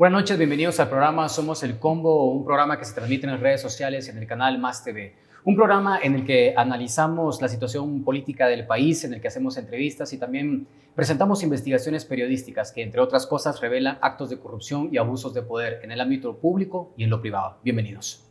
Buenas noches, bienvenidos al programa Somos el Combo, un programa que se transmite en las redes sociales y en el canal Más TV. Un programa en el que analizamos la situación política del país, en el que hacemos entrevistas y también presentamos investigaciones periodísticas que, entre otras cosas, revelan actos de corrupción y abusos de poder en el ámbito público y en lo privado. Bienvenidos.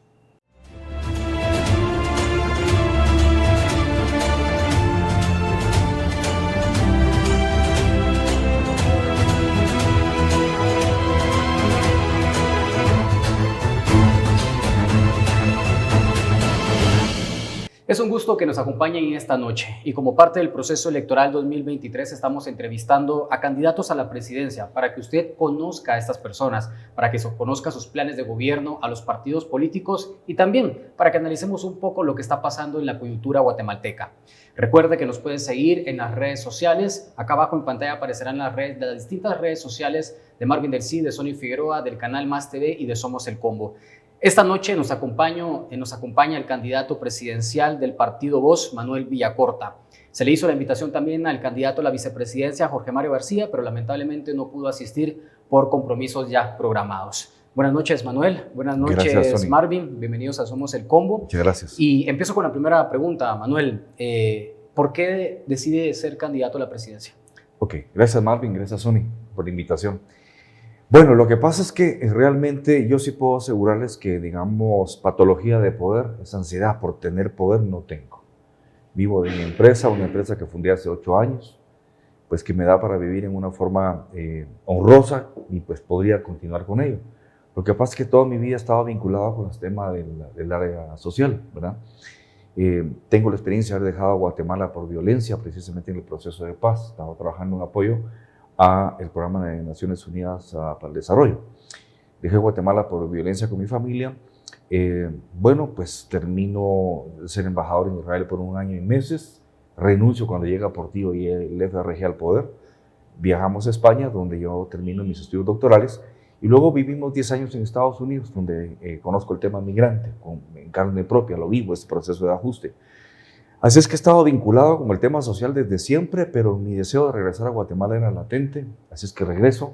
Es un gusto que nos acompañen esta noche y como parte del proceso electoral 2023 estamos entrevistando a candidatos a la presidencia para que usted conozca a estas personas, para que conozca sus planes de gobierno, a los partidos políticos y también para que analicemos un poco lo que está pasando en la coyuntura guatemalteca. Recuerde que nos pueden seguir en las redes sociales. Acá abajo en pantalla aparecerán las distintas redes sociales de Marvin del Cid, de Sony Figueroa, del canal Más TV y de Somos el Combo. Esta noche nos acompaña el candidato presidencial del partido Voz, Manuel Villacorta. Se le hizo la invitación también al candidato a la vicepresidencia, Jorge Mario García, pero lamentablemente no pudo asistir por compromisos ya programados. Buenas noches, Manuel. Buenas noches, gracias, Marvin. Bienvenidos a Somos el Combo. Muchas gracias. Y empiezo con la primera pregunta, Manuel. ¿Por qué decide ser candidato a la presidencia? Ok, gracias, Marvin. Gracias, Sony, por la invitación. Bueno, lo que pasa es que realmente yo sí puedo asegurarles que, digamos, patología de poder, esa ansiedad por tener poder, no tengo. Vivo de mi empresa, una empresa que fundé hace 8 años, pues que me da para vivir en una forma honrosa y pues podría continuar con ello. Lo que pasa es que toda mi vida estaba vinculado con el tema del área social, ¿verdad? Tengo la experiencia de haber dejado a Guatemala por violencia, precisamente en el proceso de paz. Estaba trabajando en apoyo al programa de Naciones Unidas para el Desarrollo. Dejé Guatemala por violencia con mi familia. Bueno, pues termino de ser embajador en Israel por 1 año y meses. Renuncio cuando llega Portillo y el FRG al poder. Viajamos a España, donde yo termino mis estudios doctorales. Y luego vivimos 10 años en Estados Unidos, donde conozco el tema migrante, en carne propia, lo vivo, este proceso de ajuste. Así es que he estado vinculado con el tema social desde siempre, pero mi deseo de regresar a Guatemala era latente. Así es que regreso,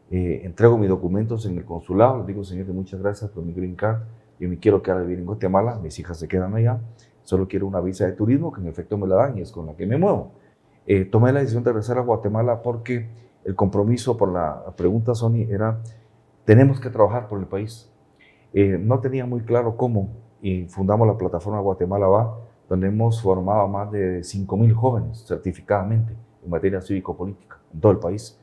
entrego mis documentos en el consulado, les digo, señor, muchas gracias por mi green card, yo me quiero quedar a vivir en Guatemala, mis hijas se quedan allá, solo quiero una visa de turismo, que en efecto me la dan y es con la que me muevo. Tomé la decisión de regresar a Guatemala porque el compromiso, por la pregunta, Sony, era, tenemos que trabajar por el país. No tenía muy claro cómo, y fundamos la plataforma Guatemala Va, donde hemos formado a más de 5,000 jóvenes certificadamente en materia cívico-política en todo el país.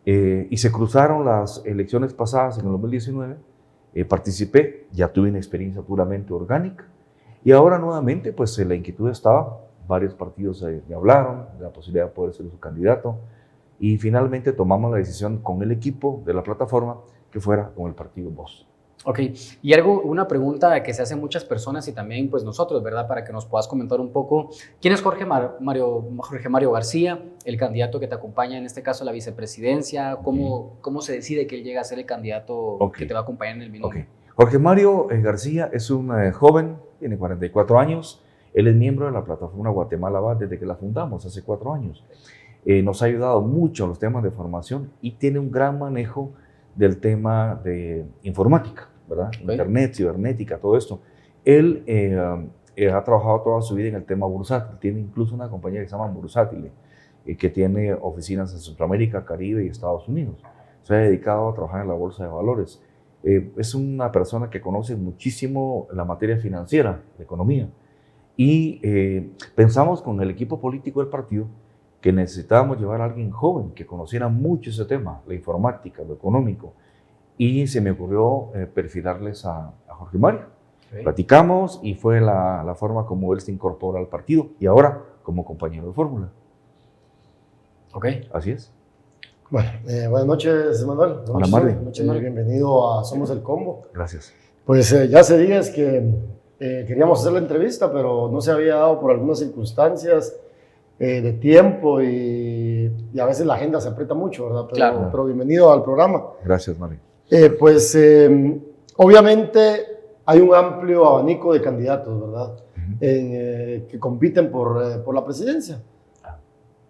Y se cruzaron las elecciones pasadas en el 2019, participé, ya tuve una experiencia puramente orgánica, y ahora nuevamente pues la inquietud estaba, varios partidos me hablaron de la posibilidad de poder ser su candidato, y finalmente tomamos la decisión con el equipo de la plataforma que fuera con el partido Voz. Ok, y una pregunta que se hacen muchas personas y también pues nosotros, ¿verdad? Para que nos puedas comentar un poco, ¿quién es Jorge Mario García, el candidato que te acompaña en este caso a la vicepresidencia? ¿Cómo se decide que él llega a ser el candidato que te va a acompañar en el binomio? Jorge Mario García es un joven, tiene 44 años, él es miembro de la plataforma Guatemala Va desde que la fundamos hace 4 años. Nos ha ayudado mucho en los temas de formación y tiene un gran manejo del tema de informática, ¿verdad? Okay. Internet, cibernética, todo esto. Él ha trabajado toda su vida en el tema bursátil, tiene incluso una compañía que se llama Bursátil, que tiene oficinas en Centroamérica, Caribe y Estados Unidos. Se ha dedicado a trabajar en la bolsa de valores. Es una persona que conoce muchísimo la materia financiera, la economía. Y pensamos con el equipo político del partido que necesitábamos llevar a alguien joven que conociera mucho ese tema, la informática, lo económico, y se me ocurrió perfilarles a Jorge Mario. Okay. Platicamos y fue la forma como él se incorpora al partido y ahora como compañero de fórmula. Ok. Así es. Bueno, buenas noches, Manuel. Hola, Marvin. Buenas noches, bienvenido a Somos el Combo. Gracias. Pues ya hace días que queríamos hacer la entrevista, pero no se había dado por algunas circunstancias de tiempo y a veces la agenda se aprieta mucho, ¿verdad? Pero bienvenido al programa. Gracias, Mari. Obviamente hay un amplio abanico de candidatos, ¿verdad? Que compiten por la presidencia.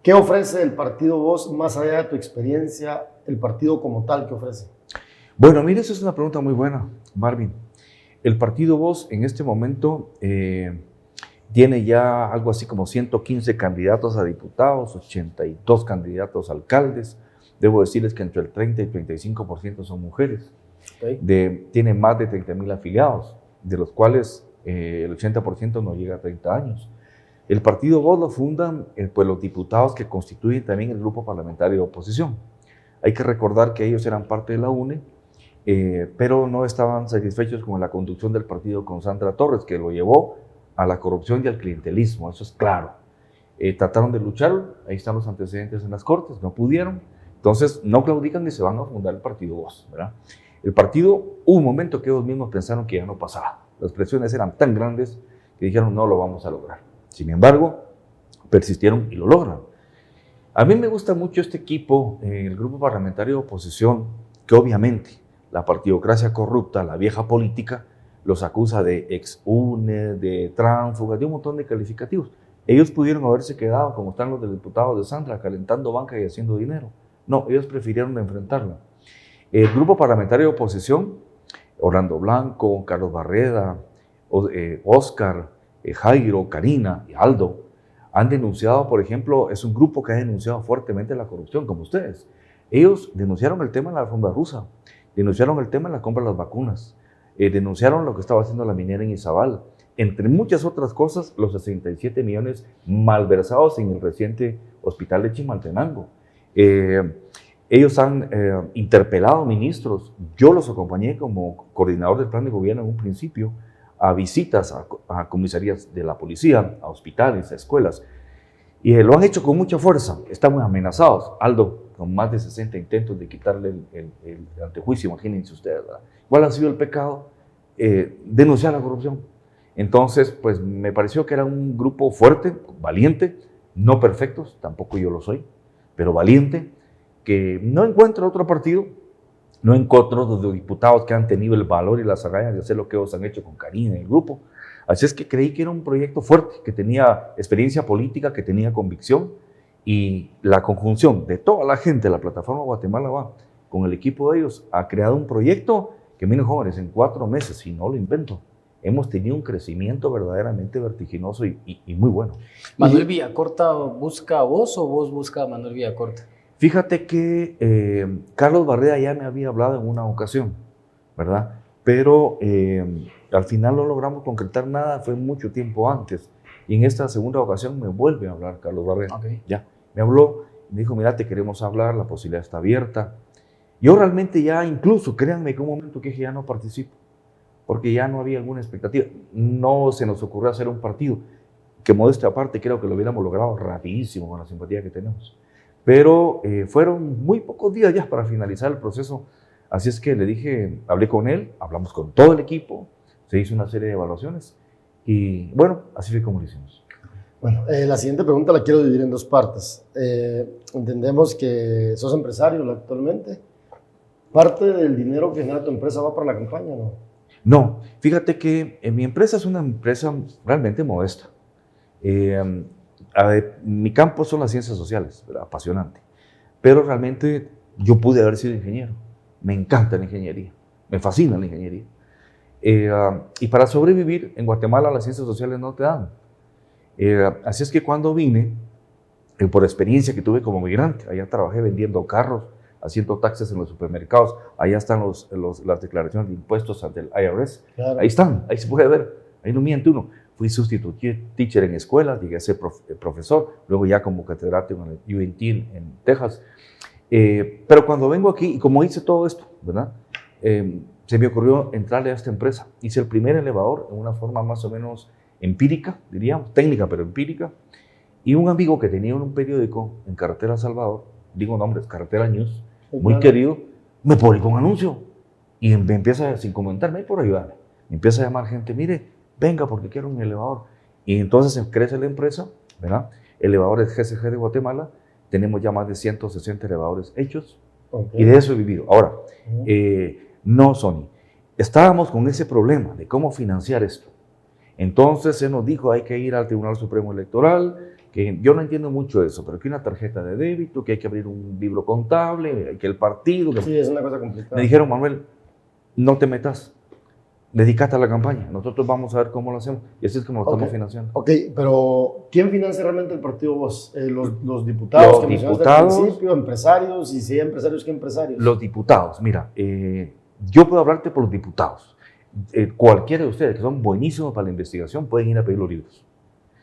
¿Qué ofrece el partido Voz más allá de tu experiencia, el partido como tal que ofrece? Bueno, mire, esa es una pregunta muy buena, Marvin. El partido Voz en este momento tiene ya algo así como 115 candidatos a diputados, 82 candidatos a alcaldes. Debo decirles que entre el 30 y 35% son mujeres. Okay. Tiene más de 30,000 afiliados, de los cuales el 80% no llega a 30 años. El partido Voz lo fundan pues los diputados que constituyen también el grupo parlamentario de oposición. Hay que recordar que ellos eran parte de la UNE, pero no estaban satisfechos con la conducción del partido con Sandra Torres, que lo llevó a la corrupción y al clientelismo, eso es claro. Trataron de luchar, ahí están los antecedentes en las cortes, no pudieron, entonces no claudican y se van a fundar el partido Voz, ¿verdad? El partido, hubo un momento que ellos mismos pensaron que ya no pasaba, las presiones eran tan grandes que dijeron no lo vamos a lograr. Sin embargo, persistieron y lo logran. A mí me gusta mucho este equipo, el grupo parlamentario de oposición, que obviamente la partidocracia corrupta, la vieja política, los acusa de ex-UNE, de tránsfugas, de un montón de calificativos. Ellos pudieron haberse quedado, como están los de diputados de Sandra, calentando banca y haciendo dinero. No, ellos prefirieron enfrentarla. El grupo parlamentario de oposición, Orlando Blanco, Carlos Barreda, Oscar, Jairo, Karina y Aldo, han denunciado, por ejemplo, es un grupo que ha denunciado fuertemente la corrupción, como ustedes. Ellos denunciaron el tema de la alfombra rusa, denunciaron el tema de la compra de las vacunas, denunciaron lo que estaba haciendo la minera en Izabal, entre muchas otras cosas, los 67 millones malversados en el reciente hospital de Chimaltenango. Ellos han interpelado ministros, yo los acompañé como coordinador del plan de gobierno en un principio, a visitas a comisarías de la policía, a hospitales, a escuelas, y lo han hecho con mucha fuerza, estamos amenazados. Aldo, con más de 60 intentos de quitarle el antejuicio, imagínense ustedes, ¿verdad? ¿Cuál ha sido el pecado? Denunciar la corrupción. Entonces, pues me pareció que era un grupo fuerte, valiente, no perfectos, tampoco yo lo soy, pero valiente, que no encuentra otro partido, no encuentro otros diputados que han tenido el valor y las agallas de hacer lo que ellos han hecho con Karina en el grupo. Así es que creí que era un proyecto fuerte, que tenía experiencia política, que tenía convicción, y la conjunción de toda la gente de la plataforma Guatemala Va con el equipo de ellos ha creado un proyecto que, miren jóvenes, en 4 meses, si no lo invento, hemos tenido un crecimiento verdaderamente vertiginoso y muy bueno. ¿Manuel Villacorta busca a vos o vos busca a Manuel Villacorta? Fíjate que Carlos Barreda ya me había hablado en una ocasión, ¿verdad? Pero al final no logramos concretar nada, fue mucho tiempo antes. Y en esta segunda ocasión me vuelve a hablar Carlos Barreda. Okay. Ya, me habló, me dijo, mira, te queremos hablar, la posibilidad está abierta. Yo realmente ya, incluso, créanme que un momento que dije, ya no participo, porque ya no había alguna expectativa. No se nos ocurrió hacer un partido, que modestia aparte creo que lo hubiéramos logrado rapidísimo con la simpatía que tenemos. Pero fueron muy pocos días ya para finalizar el proceso. Así es que le dije, hablé con él, hablamos con todo el equipo, se hizo una serie de evaluaciones y bueno, así fue como lo hicimos. Bueno, la siguiente pregunta la quiero dividir en 2 partes. Entendemos que sos empresario actualmente. ¿Parte del dinero que genera tu empresa va para la campaña o no? No, fíjate que mi empresa es una empresa realmente modesta. Mi campo son las ciencias sociales, ¿verdad? Apasionante. Pero realmente yo pude haber sido ingeniero. Me encanta la ingeniería, me fascina la ingeniería. Y para sobrevivir en Guatemala las ciencias sociales no te dan. Así es que cuando vine, por experiencia que tuve como migrante, allá trabajé vendiendo carros, haciendo taxes en los supermercados, allá están las declaraciones de impuestos ante el IRS. Claro. Ahí están, ahí se puede ver, ahí no miente uno. Fui sustituto teacher en escuelas, llegué a ser profesor, luego ya como catedrático en el UNT en Texas. Pero cuando vengo aquí, y como hice todo esto, ¿verdad? Se me ocurrió entrarle a esta empresa. Hice el primer elevador en una forma más o menos empírica, diríamos, técnica pero empírica. Y un amigo que tenía un periódico en Carretera Salvador, digo nombres, Carretera News, muy querido, me publicó un anuncio. Y me empieza, sin comentarme, por ayudarme, me empieza a llamar gente, mire, venga porque quiero un elevador. Y entonces crece la empresa, ¿verdad? Elevadores GCG de Guatemala. Tenemos ya más de 160 elevadores hechos, y de eso he vivido. Ahora, no, Sony, estábamos con ese problema de cómo financiar esto. Entonces se nos dijo, hay que ir al Tribunal Supremo Electoral, que yo no entiendo mucho de eso, pero que una tarjeta de débito, que hay que abrir un libro contable, que el partido... Sí, es una cosa complicada. Me dijeron, Manuel, no te metas, dedícate a la campaña, nosotros vamos a ver cómo lo hacemos, y así es como lo estamos financiando. Ok, pero ¿quién financia realmente el partido vos? Los diputados que mencionaste al principio, empresarios, y si hay empresarios, ¿qué empresarios? Los diputados, mira, yo puedo hablarte por los diputados. Cualquiera de ustedes que son buenísimos para la investigación pueden ir a pedir los libros.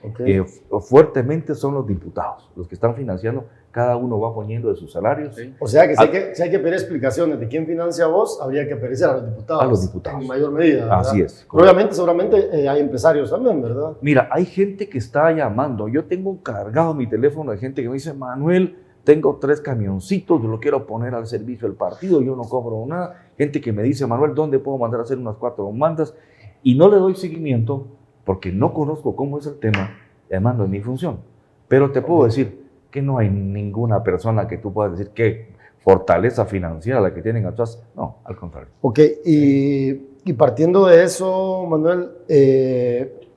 Okay. Fuertemente son los diputados, los que están financiando, cada uno va poniendo de sus salarios. Sí. O sea que si hay que pedir explicaciones de quién financia a vos, habría que pedirse a los diputados. A los diputados. En mayor medida, ¿verdad? Así es. Pero obviamente, seguramente hay empresarios también, ¿verdad? Mira, hay gente que está llamando. Yo tengo cargado mi teléfono de gente que me dice, Manuel, tengo 3 camioncitos, yo lo quiero poner al servicio del partido, yo no cobro nada. Gente que me dice, Manuel, ¿dónde puedo mandar a hacer unas 4 mandas? Y no le doy seguimiento porque no conozco cómo es el tema, además no es mi función. Pero te puedo decir que no hay ninguna persona que tú puedas decir que fortaleza financiera la que tienen atrás. No, al contrario. Ok, y partiendo de eso, Manuel,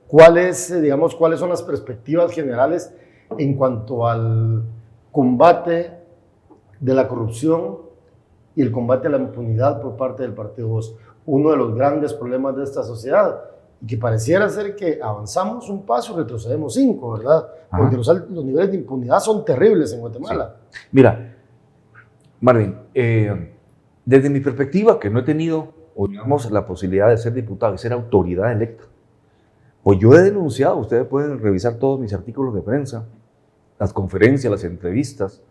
¿cuáles son las perspectivas generales en cuanto al combate de la corrupción y el combate a la impunidad por parte del partido Vos? Uno de los grandes problemas de esta sociedad, y que pareciera ser que avanzamos un paso y retrocedemos 5, ¿verdad? Porque los niveles de impunidad son terribles en Guatemala. Sí. Mira, Marvin, desde mi perspectiva, que no he tenido, digamos, la posibilidad de ser diputado y ser autoridad electa, pues yo he denunciado, ustedes pueden revisar todos mis artículos de prensa, las conferencias, las entrevistas,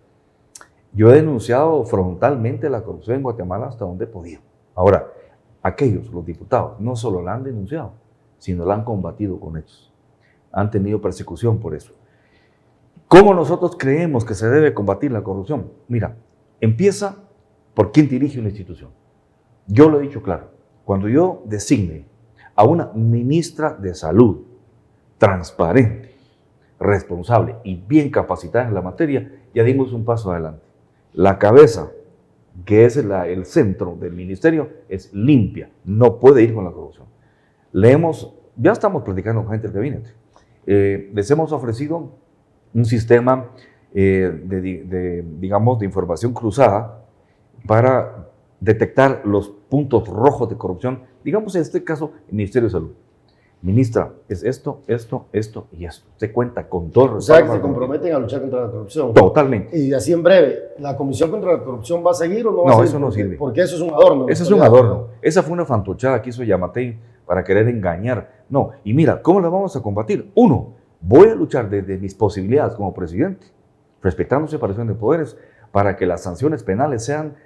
yo he denunciado frontalmente la corrupción en Guatemala hasta donde he podido. Ahora, los diputados, no solo la han denunciado, sino la han combatido con hechos. Han tenido persecución por eso. ¿Cómo nosotros creemos que se debe combatir la corrupción? Mira, empieza por quién dirige una institución. Yo lo he dicho claro, cuando yo designe a una ministra de salud transparente, responsable y bien capacitada en la materia, ya dimos un paso adelante. La cabeza, que es el centro del ministerio, es limpia, no puede ir con la corrupción. Ya estamos platicando con gente del gabinete. Les hemos ofrecido un sistema de información cruzada para detectar los puntos rojos de corrupción. Digamos en este caso, el Ministerio de Salud. Ministra, es esto y esto. Se cuenta con todo el respaldo. O sea, que se comprometen a luchar contra la corrupción. Totalmente. Y así en breve, ¿la Comisión contra la Corrupción va a seguir o no va a seguir? No, eso no sirve. Porque eso es un adorno. Eso es un adorno. Esa fue una fantochada que hizo Yamatei para querer engañar. No, y mira, ¿cómo la vamos a combatir? 1, voy a luchar desde mis posibilidades como presidente, respetando separación de poderes, para que las sanciones penales sean,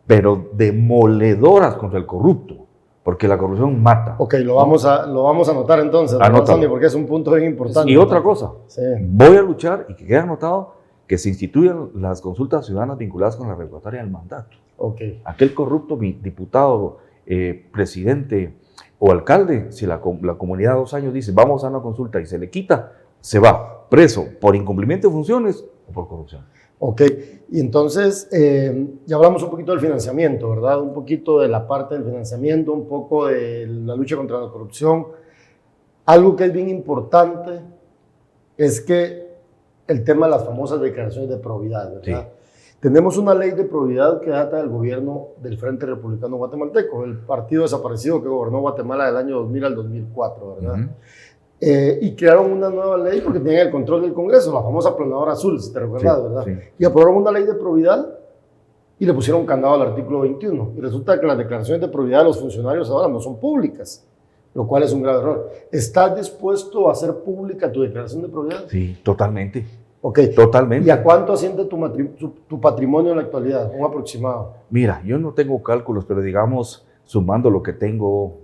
pero demoledoras contra el corrupto. Porque la corrupción mata. Ok, lo vamos a anotar entonces, Sandy, porque es un punto bien importante. Y otra cosa, voy a luchar y que quede anotado que se instituyan las consultas ciudadanas vinculadas con la revocatoria del mandato. Okay. Aquel corrupto diputado, presidente o alcalde, si la comunidad 2 años dice vamos a una consulta y se le quita, se va preso por incumplimiento de funciones o por corrupción. Ok, y entonces ya hablamos un poquito del financiamiento, ¿verdad? Un poquito de la parte del financiamiento, un poco de la lucha contra la corrupción. Algo que es bien importante es que el tema de las famosas declaraciones de probidad, ¿verdad? Sí. Tenemos una ley de probidad que data del gobierno del Frente Republicano Guatemalteco, el partido desaparecido que gobernó Guatemala del año 2000 al 2004, ¿verdad? Y crearon una nueva ley porque tenían el control del Congreso, la famosa planadora azul, si te recuerdas, ¿verdad? Sí. Y aprobaron una ley de probidad y le pusieron candado al artículo 21. Y resulta que las declaraciones de probidad de los funcionarios ahora no son públicas, lo cual es un grave error. ¿Estás dispuesto a hacer pública tu declaración de probidad? Sí, totalmente. Ok. Totalmente. ¿Y a cuánto asciende tu patrimonio en la actualidad? Un aproximado. Mira, yo no tengo cálculos, pero digamos, sumando lo que tengo,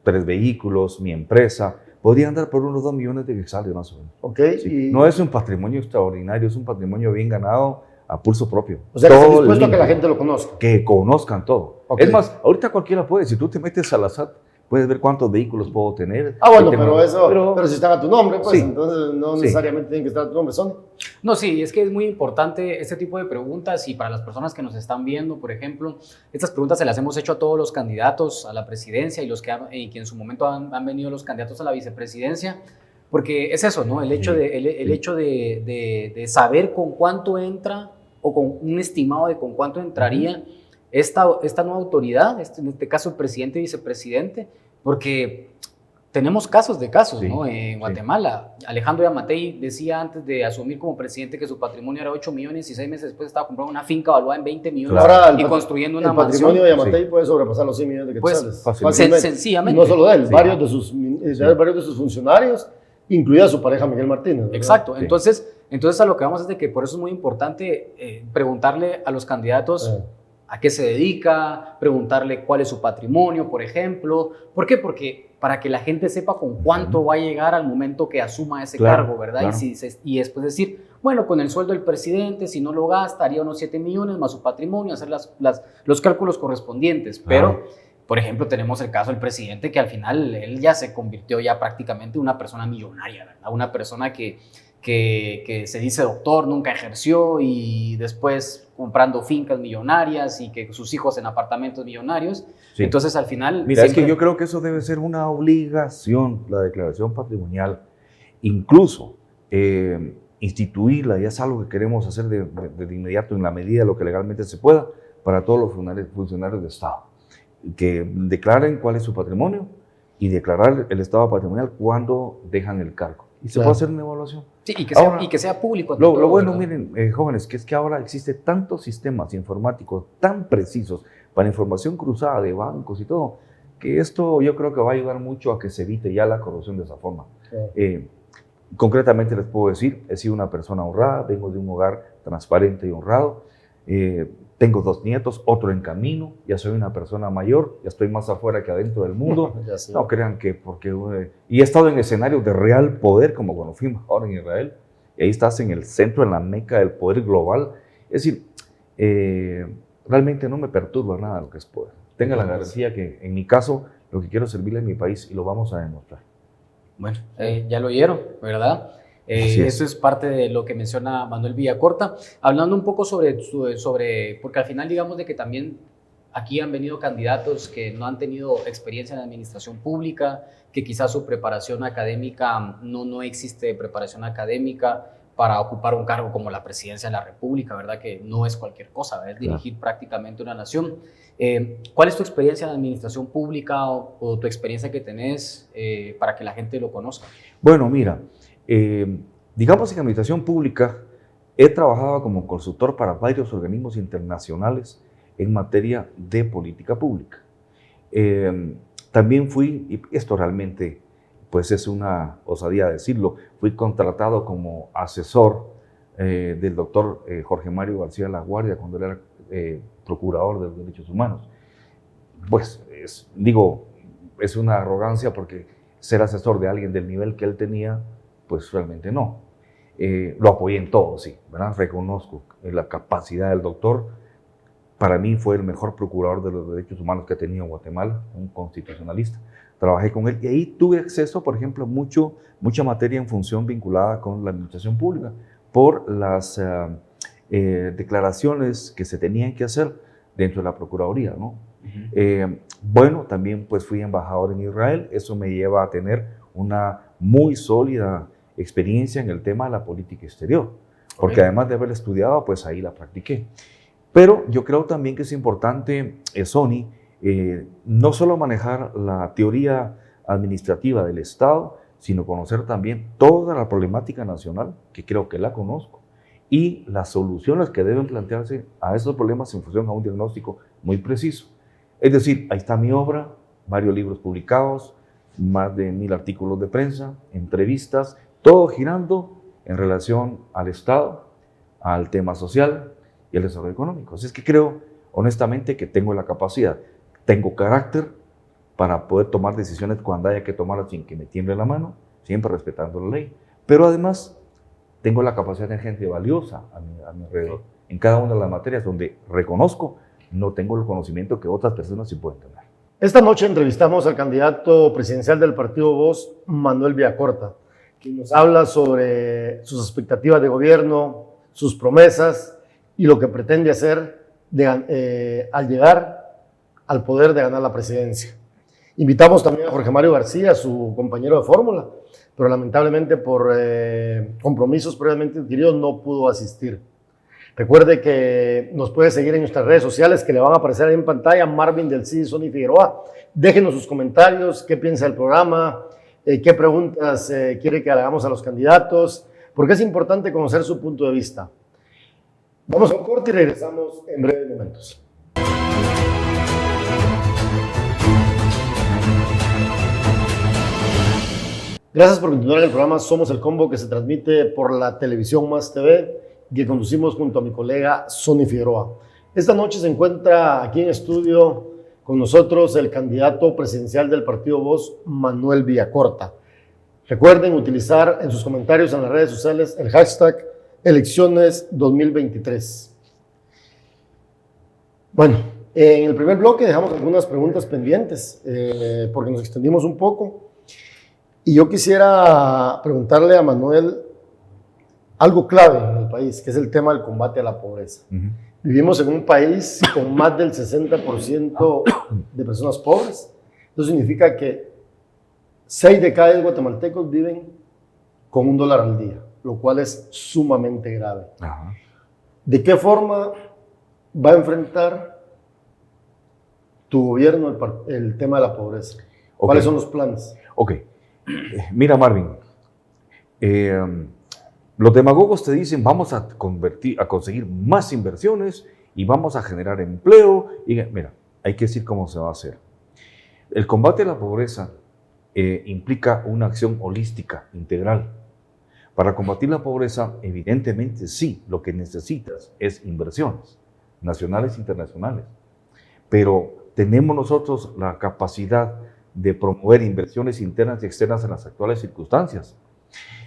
3 vehículos, mi empresa, podría andar por unos 2 millones de quetzales más o menos. Ok. Sí. No es un patrimonio extraordinario, es un patrimonio bien ganado a pulso propio. O sea, que estás dispuesto a que la gente lo conozca. Que conozcan todo. Okay. Es más, ahorita cualquiera puede, si tú te metes a la SAT, puedes ver cuántos vehículos puedo tener. Bueno, pero si están a tu nombre, pues sí. Entonces no necesariamente tienen que estar a tu nombre. ¿Son? No, sí, es que es muy importante este tipo de preguntas y para las personas que nos están viendo, por ejemplo, estas preguntas se las hemos hecho a todos los candidatos a la presidencia y que en su momento han venido los candidatos a la vicepresidencia, porque es eso, ¿no? El hecho, de saber con cuánto entra o con un estimado de con cuánto entraría esta nueva autoridad, en este caso el presidente y vicepresidente, porque tenemos casos, sí, ¿no? En Guatemala, Alejandro Yamatei decía antes de asumir como presidente que su patrimonio era 8 millones y 6 meses después estaba comprando una finca valuada en 20 millones claro. y construyendo una mansión. El patrimonio de Yamatei sí. puede sobrepasar los 100 millones de quetzales. Pues, sencillamente. Y no solo de él, Sí. varios de sus funcionarios, incluida su pareja Miguel Martínez, ¿verdad? Exacto, Sí. entonces a lo que vamos es de que por eso es muy importante preguntarle a los candidatos a qué se dedica, preguntarle cuál es su patrimonio, por ejemplo. ¿Por qué? Porque para que la gente sepa con cuánto va a llegar al momento que asuma ese cargo, ¿verdad? Claro. Y después decir, bueno, con el sueldo del presidente, si no lo gasta, haría unos 7 millones más su patrimonio, hacer los cálculos correspondientes. Pero, por ejemplo, tenemos el caso del presidente que al final él ya se convirtió ya prácticamente en una persona millonaria, ¿verdad? Una persona que se dice doctor, nunca ejerció y después comprando fincas millonarias y que sus hijos en apartamentos millonarios. Sí. Entonces, al final... Mira, siempre... es que yo creo que eso debe ser una obligación, la declaración patrimonial, incluso instituirla, ya es algo que queremos hacer de inmediato en la medida de lo que legalmente se pueda para todos los funcionarios de Estado, que declaren cuál es su patrimonio y declarar el estado patrimonial cuando dejan el cargo. Y se puede hacer una evaluación. Sí, y que sea público. Lo bueno, miren, jóvenes, que es que ahora existe tantos sistemas informáticos tan precisos para información cruzada de bancos y todo, que esto yo creo que va a ayudar mucho a que se evite ya la corrupción de esa forma. Concretamente les puedo decir, he sido una persona honrada, vengo de un hogar transparente y honrado, tengo 2 nietos, otro en camino, ya soy una persona mayor, ya estoy más afuera que adentro del mundo. No crean que y he estado en escenarios de real poder, como cuando fuimos ahora en Israel, y ahí estás en el centro, en la meca del poder global. Es decir, realmente no me perturba nada lo que es poder. Tenga la garantía que en mi caso, lo que quiero es servirle a mi país y lo vamos a demostrar. Bueno, ya lo oyeron, ¿verdad? Eso es parte de lo que menciona Manuel Villacorta, hablando un poco sobre, porque al final digamos de que también aquí han venido candidatos que no han tenido experiencia en la administración pública, que quizás su preparación académica, no existe preparación académica para ocupar un cargo como la presidencia de la República, ¿verdad? Que no es cualquier cosa, ¿verdad? Es dirigir prácticamente una nación. ¿Cuál es tu experiencia en la administración pública o tu experiencia que tenés para que la gente lo conozca? Bueno, mira, digamos en administración pública he trabajado como consultor para varios organismos internacionales en materia de política pública. También fui, y esto realmente pues es una osadía decirlo, fui contratado como asesor del doctor Jorge Mario García Laguardia cuando él era procurador de los derechos humanos. Pues es una arrogancia porque ser asesor de alguien del nivel que él tenía, pues realmente no. Lo apoyé en todo, sí, ¿verdad? Reconozco la capacidad del doctor. Para mí fue el mejor procurador de los derechos humanos que ha tenido Guatemala, un constitucionalista. Trabajé con él y ahí tuve acceso, por ejemplo, mucha materia en función vinculada con la administración pública por las declaraciones que se tenían que hacer dentro de la Procuraduría, ¿no? Bueno, también pues fui embajador en Israel, eso me lleva a tener una muy sólida experiencia en el tema de la política exterior, porque además de haber estudiado, pues ahí la practiqué. Pero yo creo también que es importante, Sonny, no solo manejar la teoría administrativa del Estado, sino conocer también toda la problemática nacional, que creo que la conozco, y las soluciones que deben plantearse a esos problemas en función a un diagnóstico muy preciso. Es decir, ahí está mi obra, varios libros publicados, más de 1000 artículos de prensa, entrevistas, todo girando en relación al Estado, al tema social y al desarrollo económico. Así es que creo, honestamente, que tengo la capacidad, tengo carácter para poder tomar decisiones cuando haya que tomarlas sin que me tiemble la mano, siempre respetando la ley. Pero además, tengo la capacidad de gente valiosa a mi alrededor, en cada una de las materias donde reconozco no tengo el conocimiento que otras personas sí pueden tener. Esta noche entrevistamos al candidato presidencial del partido Voz, Manuel Villacorta, quien nos habla sobre sus expectativas de gobierno, sus promesas y lo que pretende hacer al llegar al poder de ganar la presidencia. Invitamos también a Jorge Mario García, su compañero de fórmula, pero lamentablemente por compromisos previamente adquiridos no pudo asistir. Recuerde que nos puede seguir en nuestras redes sociales que le van a aparecer ahí en pantalla, Marvin del CID, Sony Figueroa. Déjenos sus comentarios, qué piensa del programa, qué preguntas quiere que hagamos a los candidatos, porque es importante conocer su punto de vista. Vamos a un corte y regresamos en breves momentos. Gracias por continuar en el programa Somos el Combo, que se transmite por la televisión Más TV y que conducimos junto a mi colega Sony Figueroa. Esta noche se encuentra aquí en estudio con nosotros el candidato presidencial del Partido Voz, Manuel Villacorta. Recuerden utilizar en sus comentarios en las redes sociales el hashtag Elecciones 2023. Bueno, en el primer bloque dejamos algunas preguntas pendientes porque nos extendimos un poco. Y yo quisiera preguntarle a Manuel algo clave en el país, que es el tema del combate a la pobreza. Vivimos en un país con más del 60% de personas pobres. Eso significa que 6 de cada 10 guatemaltecos viven con $1 al día, lo cual es sumamente grave. Ajá. ¿De qué forma va a enfrentar tu gobierno el tema de la pobreza? ¿Cuáles son los planes? Ok. Mira, Marvin, los demagogos te dicen vamos a conseguir más inversiones y vamos a generar empleo. Y mira, hay que decir cómo se va a hacer. El combate a la pobreza implica una acción holística, integral. Para combatir la pobreza, evidentemente sí, lo que necesitas es inversiones, nacionales e internacionales. Pero tenemos nosotros la capacidad de promover inversiones internas y externas en las actuales circunstancias.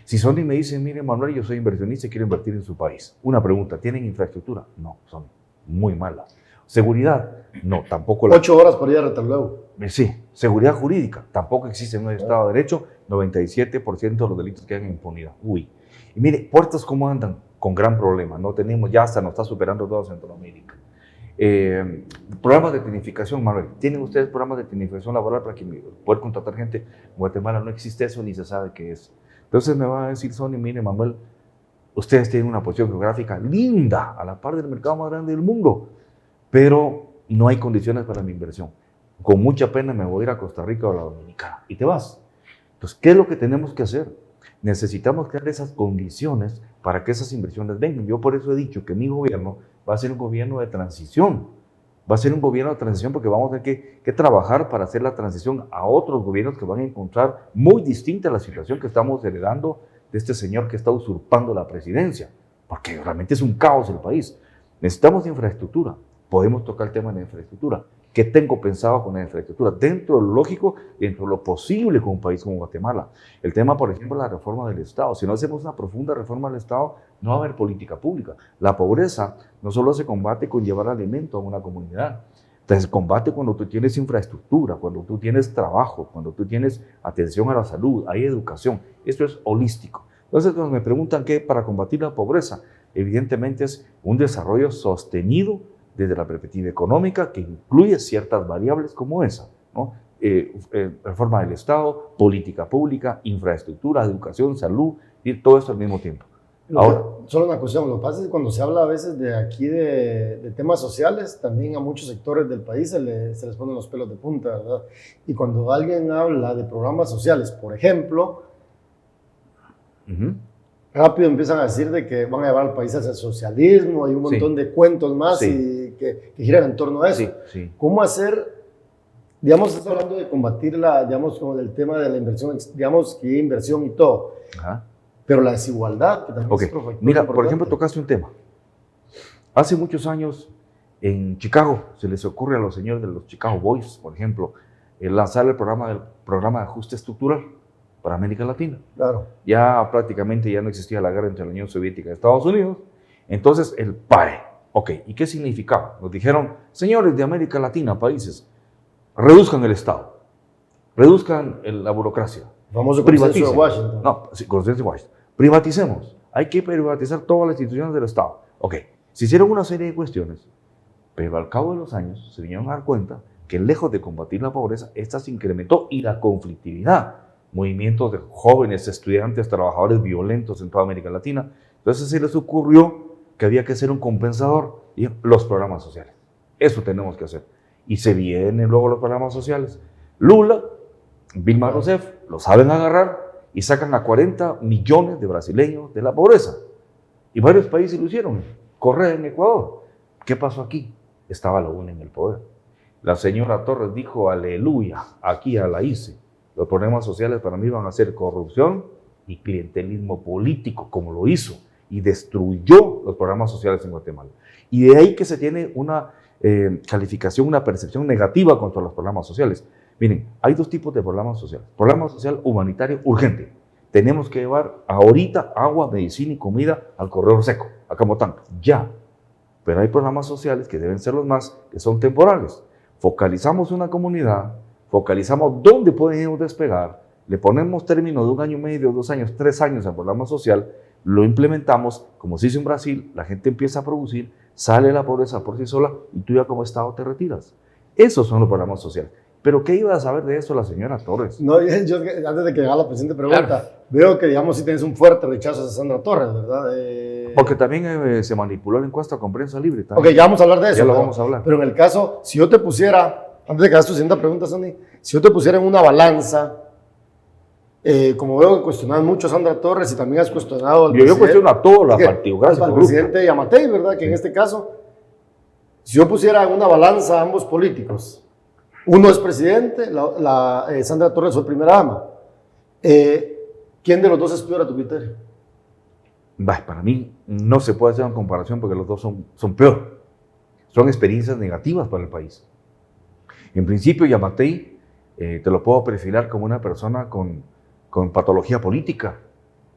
Si Sony me dice, mire Manuel, yo soy inversionista y quiero invertir en su país. Una pregunta, ¿tienen infraestructura? No, son muy malas. ¿Seguridad? No, tampoco. 8 horas por ir a Retalhuevo. Sí. ¿Seguridad jurídica? Tampoco existe en un Estado de Derecho. 97% de los delitos quedan en impunidad. Uy. Y mire, puertos cómo andan, con gran problema. No tenemos, ya hasta nos está superando toda Centroamérica. Programas de tecnificación, Manuel. ¿Tienen ustedes programas de tecnificación laboral para poder contratar gente? En Guatemala no existe eso ni se sabe qué es. Entonces me va a decir Sony, mire Manuel, ustedes tienen una posición geográfica linda, a la par del mercado más grande del mundo, pero no hay condiciones para mi inversión. Con mucha pena me voy a ir a Costa Rica o a la Dominicana y te vas. Entonces, ¿qué es lo que tenemos que hacer? Necesitamos crear esas condiciones para que esas inversiones vengan. Yo por eso he dicho que mi gobierno va a ser un gobierno de transición. Va a ser un gobierno de transición porque vamos a tener que trabajar para hacer la transición a otros gobiernos que van a encontrar muy distinta la situación que estamos heredando de este señor que está usurpando la presidencia. Porque realmente es un caos el país. Necesitamos infraestructura. Podemos tocar el tema de la infraestructura. ¿Qué tengo pensado con la infraestructura? Dentro de lo lógico, dentro de lo posible con un país como Guatemala. El tema, por ejemplo, de la reforma del Estado. Si no hacemos una profunda reforma del Estado, no va a haber política pública. La pobreza no solo se combate con llevar alimento a una comunidad. Entonces, combate cuando tú tienes infraestructura, cuando tú tienes trabajo, cuando tú tienes atención a la salud, hay educación. Esto es holístico. Entonces, cuando me preguntan qué para combatir la pobreza, evidentemente es un desarrollo sostenido desde la perspectiva económica, que incluye ciertas variables como esa, ¿no? Reforma del Estado, política pública, infraestructura, educación, salud, y todo esto al mismo tiempo. Ahora, solo una cuestión, lo que pasa es que cuando se habla a veces de aquí de temas sociales, también a muchos sectores del país se les ponen los pelos de punta, ¿verdad? Y cuando alguien habla de programas sociales, por ejemplo, rápido empiezan a decir de que van a llevar al país hacia el socialismo y un montón de cuentos más y que giran en torno a eso. ¿Cómo hacer, digamos, estás hablando de combatir digamos, como el tema de la inversión, digamos, que hay inversión y todo, pero la desigualdad, que también es mira, importante. Por ejemplo, tocaste un tema. Hace muchos años en Chicago se les ocurre a los señores de los Chicago Boys, por ejemplo, lanzar el programa de ajuste estructural para América Latina. Claro. Ya prácticamente ya no existía la guerra entre la Unión Soviética y Estados Unidos. Entonces, el PAE. Ok, ¿y qué significaba? Nos dijeron, señores de América Latina, países, reduzcan el Estado, reduzcan la burocracia. Famoso consenso de Washington. No, sí, consenso de Washington. Privaticemos. Hay que privatizar todas las instituciones del Estado. Ok, se hicieron una serie de cuestiones, pero al cabo de los años se vinieron a dar cuenta que lejos de combatir la pobreza, esta se incrementó y la conflictividad. Movimientos de jóvenes, estudiantes, trabajadores violentos en toda América Latina. Entonces se les ocurrió que había que hacer un compensador y los programas sociales. Eso tenemos que hacer. Y se vienen luego los programas sociales. Lula, Dilma Rousseff, lo saben agarrar y sacan a 40 millones de brasileños de la pobreza. Y varios países lo hicieron. Correa en Ecuador. ¿Qué pasó aquí? Estaba la UNE en el poder. La señora Torres dijo, aleluya, aquí ya la hice. Los problemas sociales para mí van a ser corrupción y clientelismo político, como lo hizo, y destruyó los programas sociales en Guatemala. Y de ahí que se tiene una calificación, una percepción negativa contra los programas sociales. Miren, hay dos tipos de programas sociales. Programa social humanitario urgente. Tenemos que llevar ahorita agua, medicina y comida al corredor seco, a Camotán, ya. Pero hay programas sociales que deben ser los más, que son temporales. Focalizamos una comunidad, focalizamos dónde podemos despegar, le ponemos término de 1 año y medio, 2 años, 3 años al programa social, lo implementamos, como se hizo en Brasil, la gente empieza a producir, sale la pobreza por sí sola y tú ya como Estado te retiras. Esos son los programas sociales. ¿Pero qué iba a saber de eso la señora Torres? No, yo antes de que haga la presente pregunta, claro, veo que, digamos, sí tienes un fuerte rechazo a Sandra Torres, ¿verdad? Porque también se manipuló la encuesta con prensa libre. Ok, ya vamos a hablar de eso. Ya lo vamos a hablar. Pero en el caso, si yo te pusiera, antes de que hagas tu siguiente pregunta, Sandy, si yo te pusiera en una balanza, como veo que cuestionas mucho a Sandra Torres y también has cuestionado al presidente. Yo cuestiono a todos los partidos, gracias. Al presidente Yamatei, ¿verdad? Que sí, en este caso, si yo pusiera en una balanza a ambos políticos, uno es presidente, Sandra Torres fue primera dama. ¿Quién de los dos es peor a tu criterio? Para mí no se puede hacer una comparación porque los dos son peor. Son experiencias negativas para el país. En principio, Yamatei te lo puedo perfilar como una persona con patología política,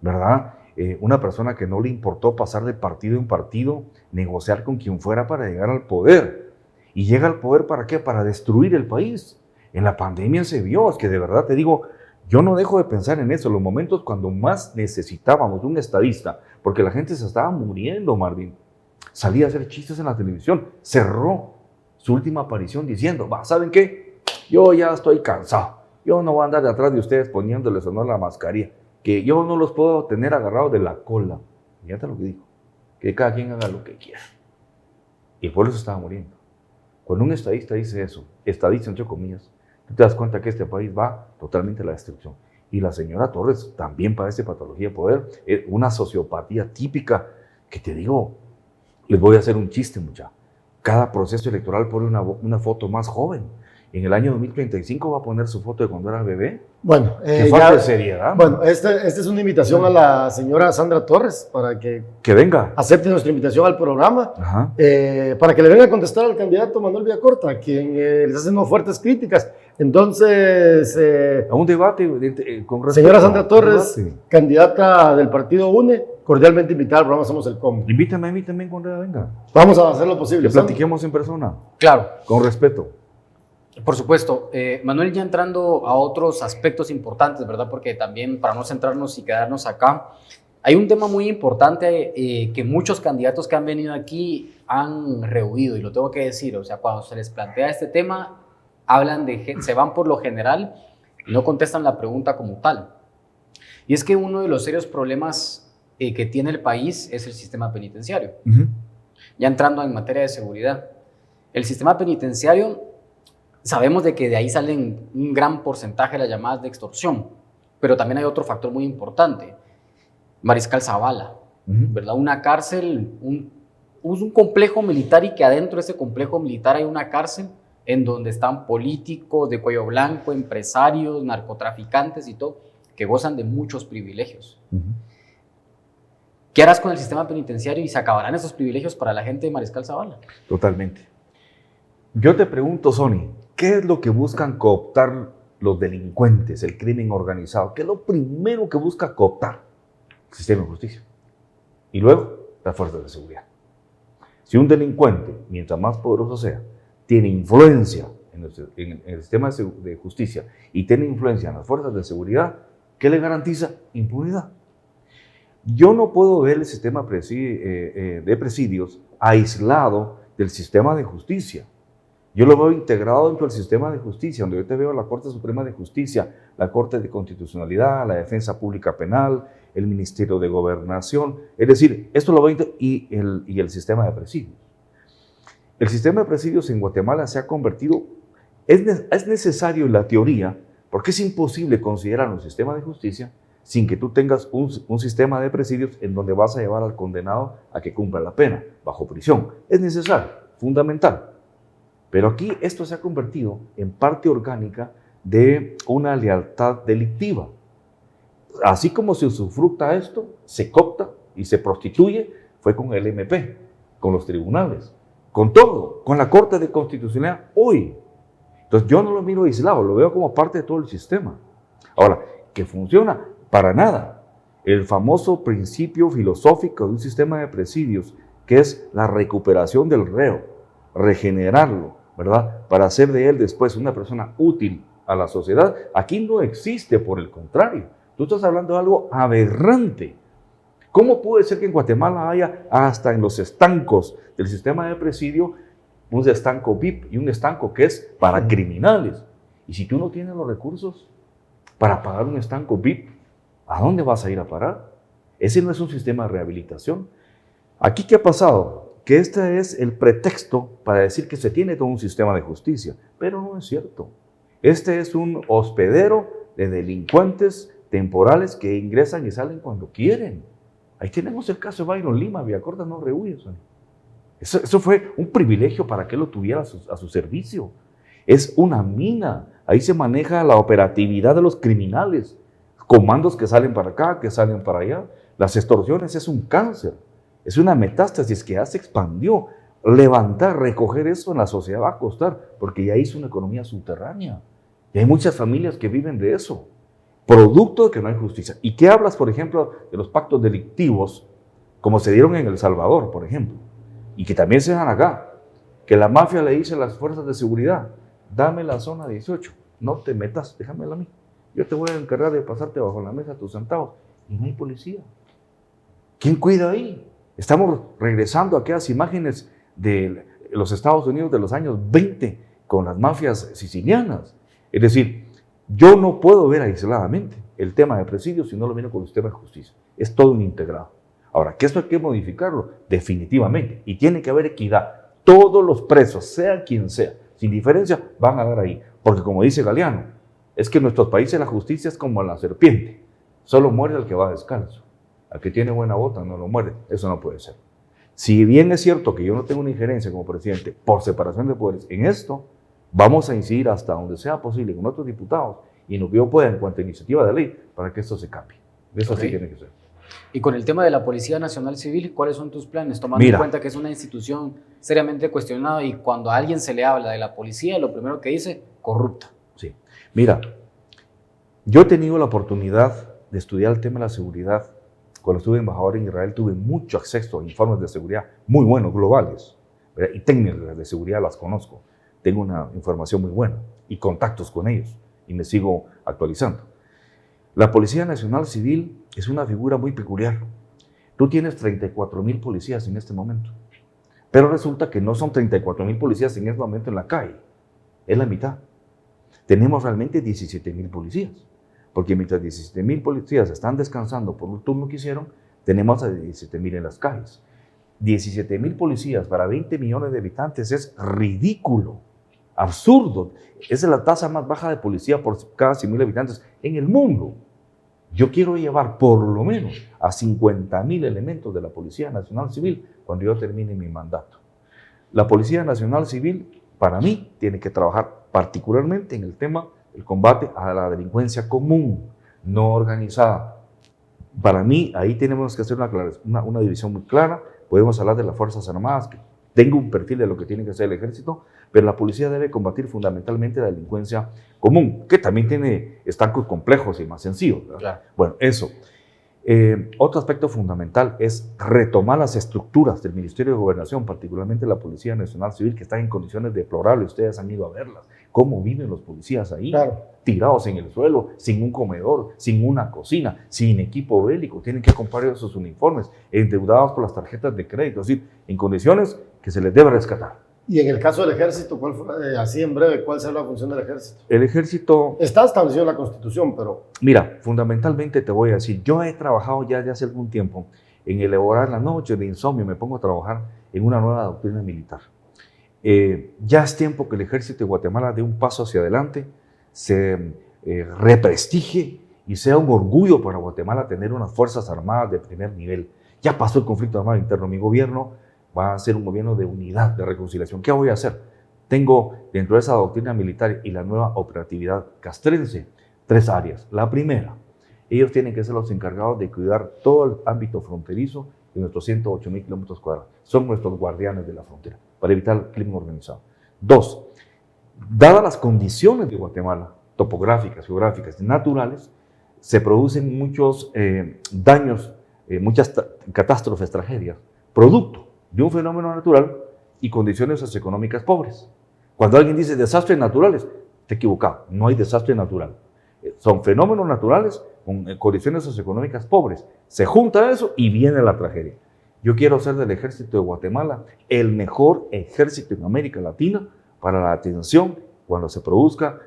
¿verdad? Una persona que no le importó pasar de partido en partido, negociar con quien fuera para llegar al poder. ¿Y llega al poder para qué? Para destruir el país. En la pandemia se vio, es que de verdad te digo, yo no dejo de pensar en eso, los momentos cuando más necesitábamos de un estadista, porque la gente se estaba muriendo, Marvin. Salía a hacer chistes en la televisión, cerró su última aparición diciendo, ¿saben qué? Yo ya estoy cansado, yo no voy a andar detrás de ustedes poniéndoles o no la mascarilla, que yo no los puedo tener agarrados de la cola. Fíjate lo que dijo, que cada quien haga lo que quiera. Y el pueblo se estaba muriendo. Cuando un estadista dice eso, estadista entre comillas, tú te das cuenta que este país va totalmente a la destrucción. Y la señora Torres también padece patología de poder, una sociopatía típica, que te digo, les voy a hacer un chiste, muchacho. Cada proceso electoral pone una foto más joven. En el año 2035 va a poner su foto de cuando era bebé. Bueno, qué falta de seriedad. Bueno, esta es una invitación a la señora Sandra Torres para que venga, acepte nuestra invitación al programa, para que le venga a contestar al candidato Manuel Villacorta, a quien les hace unas fuertes críticas. Entonces, a un debate con respecto. Señora Sandra Torres, candidata del partido UNE, cordialmente invitada al programa Somos el Combo. Invítame a mí también cuando venga. Vamos a hacer lo posible. Que platiquemos en persona. Claro. Con respeto. Por supuesto. Manuel, ya entrando a otros aspectos importantes, ¿verdad? Porque también para no centrarnos y quedarnos acá, hay un tema muy importante que muchos candidatos que han venido aquí han rehuido, y lo tengo que decir. O sea, cuando se les plantea este tema, se van por lo general y no contestan la pregunta como tal. Y es que uno de los serios problemas que tiene el país es el sistema penitenciario. Ya entrando en materia de seguridad. El sistema penitenciario, sabemos de que de ahí salen un gran porcentaje de las llamadas de extorsión, pero también hay otro factor muy importante. Mariscal Zavala, ¿verdad? Una cárcel, un complejo militar, y que adentro de ese complejo militar hay una cárcel en donde están políticos de cuello blanco, empresarios, narcotraficantes y todo, que gozan de muchos privilegios. ¿Qué harás con el sistema penitenciario y se acabarán esos privilegios para la gente de Mariscal Zavala? Totalmente. Yo te pregunto, Sony, ¿qué es lo que buscan cooptar los delincuentes, el crimen organizado? ¿Qué es lo primero que busca cooptar? El sistema de justicia. Y luego, las fuerzas de seguridad. Si un delincuente, mientras más poderoso sea, tiene influencia en el sistema de justicia y tiene influencia en las fuerzas de seguridad, ¿qué le garantiza? Impunidad. Yo no puedo ver el sistema de presidios aislado del sistema de justicia. Yo lo veo integrado dentro del sistema de justicia, donde yo te veo la Corte Suprema de Justicia, la Corte de Constitucionalidad, la Defensa Pública Penal, el Ministerio de Gobernación. Es decir, esto lo veo y el sistema de presidios. El sistema de presidios en Guatemala se ha convertido, es necesario en la teoría, porque es imposible considerar un sistema de justicia sin que tú tengas un sistema de presidios en donde vas a llevar al condenado a que cumpla la pena, bajo prisión. Es necesario, fundamental. Pero aquí esto se ha convertido en parte orgánica de una lealtad delictiva. Así como se usufructa esto, se coopta y se prostituye, fue con el MP, con los tribunales, con todo, con la Corte de Constitucionalidad hoy. Entonces yo no lo miro aislado, lo veo como parte de todo el sistema. Ahora, ¿que funciona? Para nada. El famoso principio filosófico de un sistema de presidios, que es la recuperación del reo, regenerarlo, ¿verdad? Para hacer de él después una persona útil a la sociedad, aquí no existe, por el contrario. Tú estás hablando de algo aberrante. ¿Cómo puede ser que en Guatemala haya, hasta en los estancos del sistema de presidio, un estanco VIP y un estanco que es para criminales? Y si tú no tienes los recursos para pagar un estanco VIP, ¿a dónde vas a ir a parar? Ese no es un sistema de rehabilitación. Aquí, ¿qué ha pasado? Que este es el pretexto para decir que se tiene todo un sistema de justicia, pero no es cierto. Este es un hospedero de delincuentes temporales que ingresan y salen cuando quieren. Ahí tenemos el caso de Byron Lima, Villacorta no rehuye. Eso fue un privilegio para que él lo tuviera a su servicio. Es una mina. Ahí se maneja la operatividad de los criminales. Comandos que salen para acá, que salen para allá. Las extorsiones es un cáncer. Es una metástasis que ya se expandió. Levantar, recoger eso en la sociedad va a costar, porque ya hizo una economía subterránea. Y hay muchas familias que viven de eso, producto de que no hay justicia. ¿Y qué hablas, por ejemplo, de los pactos delictivos, como se dieron en El Salvador, por ejemplo? Y que también se dan acá. Que la mafia le dice a las fuerzas de seguridad, dame la zona 18, no te metas, déjamela a mí. Yo te voy a encargar de pasarte bajo la mesa tus centavos. Y no hay policía. ¿Quién cuida ahí? Estamos regresando a aquellas imágenes de los Estados Unidos de los años 20 con las mafias sicilianas. Es decir, yo no puedo ver aisladamente el tema de presidios si no lo miro con el sistema de justicia. Es todo un integrado. Ahora, que esto hay que modificarlo definitivamente y tiene que haber equidad. Todos los presos, sea quien sea, sin diferencia, van a dar ahí. Porque como dice Galeano, es que en nuestros países la justicia es como la serpiente. Solo muerde al que va descalzo. Al que tiene buena bota no lo muerde. Eso no puede ser. Si bien es cierto que yo no tengo una injerencia como presidente por separación de poderes en esto, vamos a incidir hasta donde sea posible con otros diputados y en lo que yo pueda en cuanto a iniciativa de ley para que esto se cambie. Eso sí tiene que ser. Y con el tema de la Policía Nacional Civil, ¿cuáles son tus planes? Tomando en cuenta que es una institución seriamente cuestionada y cuando a alguien se le habla de la policía, lo primero que dice, corrupta. Sí. Mira, yo he tenido la oportunidad de estudiar el tema de la seguridad. Cuando estuve embajador en Israel tuve mucho acceso a informes de seguridad muy buenos, globales, ¿verdad? Y técnicas de seguridad las conozco. Tengo una información muy buena y contactos con ellos y me sigo actualizando. La Policía Nacional Civil es una figura muy peculiar. Tú tienes 34,000 policías en este momento, pero resulta que no son 34,000 policías en este momento en la calle, es la mitad. Tenemos realmente 17,000 policías, porque mientras 17,000 policías están descansando por un turno que hicieron, tenemos a 17,000 en las calles. 17,000 policías para 20 millones de habitantes es ridículo, absurdo. Esa es la tasa más baja de policía por cada 100,000 habitantes en el mundo. Yo quiero llevar por lo menos a 50,000 elementos de la Policía Nacional Civil cuando yo termine mi mandato. La Policía Nacional Civil, para mí, tiene que trabajar particularmente en el tema del combate a la delincuencia común, no organizada. Para mí, ahí tenemos que hacer una división muy clara. Podemos hablar de las Fuerzas Armadas, que tengo un perfil de lo que tiene que hacer el ejército, pero la policía debe combatir fundamentalmente la delincuencia común, que también tiene estancos complejos y más sencillos, ¿verdad? Claro. Bueno, eso. Otro aspecto fundamental es retomar las estructuras del Ministerio de Gobernación, particularmente la Policía Nacional Civil, que están en condiciones deplorables. Ustedes han ido a verlas. ¿Cómo viven los policías ahí? Claro. Tirados en el suelo, sin un comedor, sin una cocina, sin equipo bélico. Tienen que comprar esos uniformes, endeudados por las tarjetas de crédito. Es decir, en condiciones que se les debe rescatar. Y en el caso del ejército, así en breve, ¿cuál será la función del ejército? El ejército... Está establecido en la Constitución, pero... Mira, fundamentalmente te voy a decir, yo he trabajado ya de hace algún tiempo en elaborar la noche de insomnio, me pongo a trabajar en una nueva doctrina militar. Ya es tiempo que el ejército de Guatemala dé un paso hacia adelante, se represtigie y sea un orgullo para Guatemala tener unas fuerzas armadas de primer nivel. Ya pasó el conflicto armado interno, mi gobierno va a ser un gobierno de unidad, de reconciliación. ¿Qué voy a hacer? Tengo dentro de esa doctrina militar y la nueva operatividad castrense 3 áreas. La primera, ellos tienen que ser los encargados de cuidar todo el ámbito fronterizo de nuestros 108,000 kilómetros cuadrados. Son nuestros guardianes de la frontera para evitar el crimen organizado. 2, dadas las condiciones de Guatemala, topográficas, geográficas y naturales, se producen muchos daños, muchas catástrofes, tragedias, producto de un fenómeno natural y condiciones socioeconómicas pobres. Cuando alguien dice desastres naturales, te equivocado, no hay desastre natural. Son fenómenos naturales con condiciones socioeconómicas pobres. Se junta eso y viene la tragedia. Yo quiero hacer del ejército de Guatemala el mejor ejército en América Latina para la atención cuando se produzca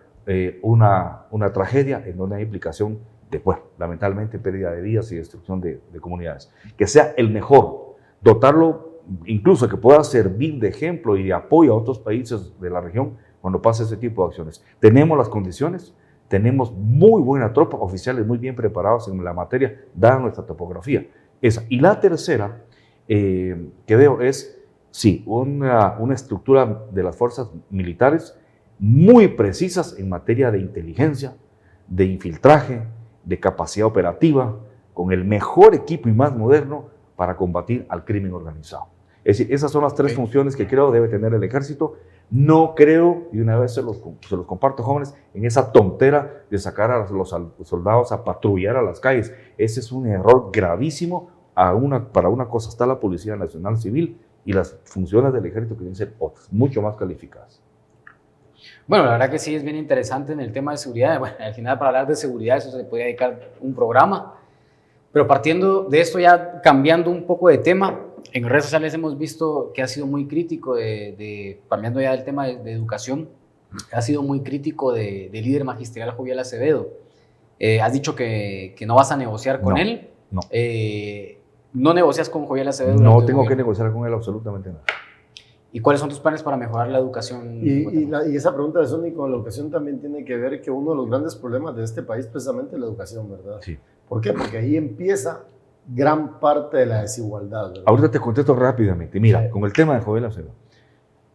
una tragedia en donde hay implicación de, bueno, lamentablemente, pérdida de vidas y destrucción de comunidades. Que sea el mejor, dotarlo incluso que pueda servir de ejemplo y de apoyo a otros países de la región cuando pase ese tipo de acciones. Tenemos las condiciones, tenemos muy buena tropa, oficiales muy bien preparados en la materia, dada nuestra topografía. Esa. Y la tercera que veo es, sí, una estructura de las fuerzas militares muy precisas en materia de inteligencia, de infiltraje, de capacidad operativa, con el mejor equipo y más moderno para combatir al crimen organizado. Es decir, esas son las 3 funciones que creo debe tener el ejército. No creo, y una vez se los comparto, jóvenes, en esa tontera de sacar a los soldados a patrullar a las calles. Ese es un error gravísimo. Para una cosa está la Policía Nacional Civil y las funciones del ejército que deben ser otras, mucho más calificadas. Bueno, la verdad que sí es bien interesante en el tema de seguridad. Bueno, al final, para hablar de seguridad, eso se podría dedicar un programa. Pero partiendo de esto, ya cambiando un poco de tema, en redes sociales hemos visto que ha sido muy crítico, cambiando ya del tema de educación, ha sido muy crítico del líder magisterial Jovial Acevedo. Has dicho que no vas a negociar con él. No. ¿No negocias con Jovial Acevedo? No tengo que negociar con él absolutamente nada. ¿Y cuáles son tus planes para mejorar la educación? Y esa pregunta de Sonny con la educación también tiene que ver que uno de los grandes problemas de este país precisamente es la educación, ¿verdad? Sí. ¿Por qué? Porque ahí empieza gran parte de la desigualdad, ¿verdad? Ahorita te contesto rápidamente. Mira, con el tema de Jovial Acevedo,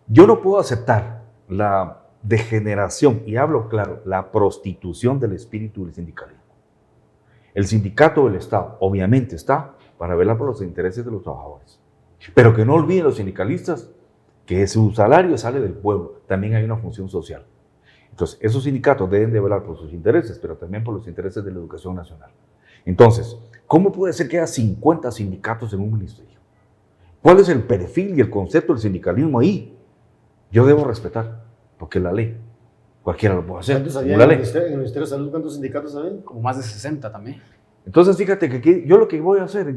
yo no puedo aceptar la degeneración, y hablo claro, la prostitución del espíritu del sindicalismo. El sindicato del Estado obviamente está para velar por los intereses de los trabajadores, pero que no olviden los sindicalistas que su salario sale del pueblo, también hay una función social. Entonces, esos sindicatos deben de velar por sus intereses, pero también por los intereses de la educación nacional. Entonces, ¿cómo puede ser que haya 50 sindicatos en un ministerio? ¿Cuál es el perfil y el concepto del sindicalismo ahí? Yo debo respetar, porque la ley, cualquiera lo puede hacer. ¿Cuántos había en el Ministerio de Salud? ¿Cuántos sindicatos había? Como más de 60 también. Entonces, fíjate que aquí, yo lo que voy a hacer,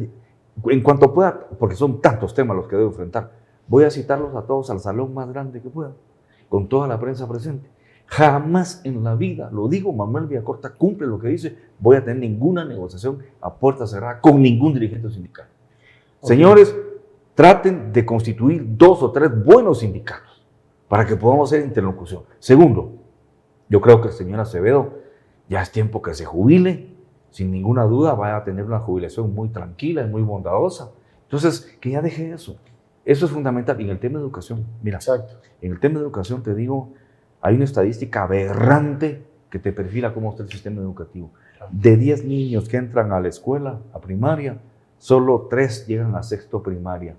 en cuanto pueda, porque son tantos temas los que debo enfrentar, voy a citarlos a todos al salón más grande que pueda, con toda la prensa presente. Jamás en la vida, lo digo, Manuel Villacorta cumple lo que dice, voy a tener ninguna negociación a puerta cerrada con ningún dirigente sindical. Okay. Señores, traten de constituir 2 o 3 buenos sindicatos para que podamos hacer interlocución. Segundo, yo creo que el señor Acevedo ya es tiempo que se jubile, sin ninguna duda va a tener una jubilación muy tranquila y muy bondadosa. Entonces, que ya deje eso. Eso es fundamental. Y en el tema de educación, mira, exacto. En el tema de educación te digo, hay una estadística aberrante que te perfila cómo está el sistema educativo. De 10 niños que entran a la escuela, a primaria, solo 3 llegan a sexto primaria.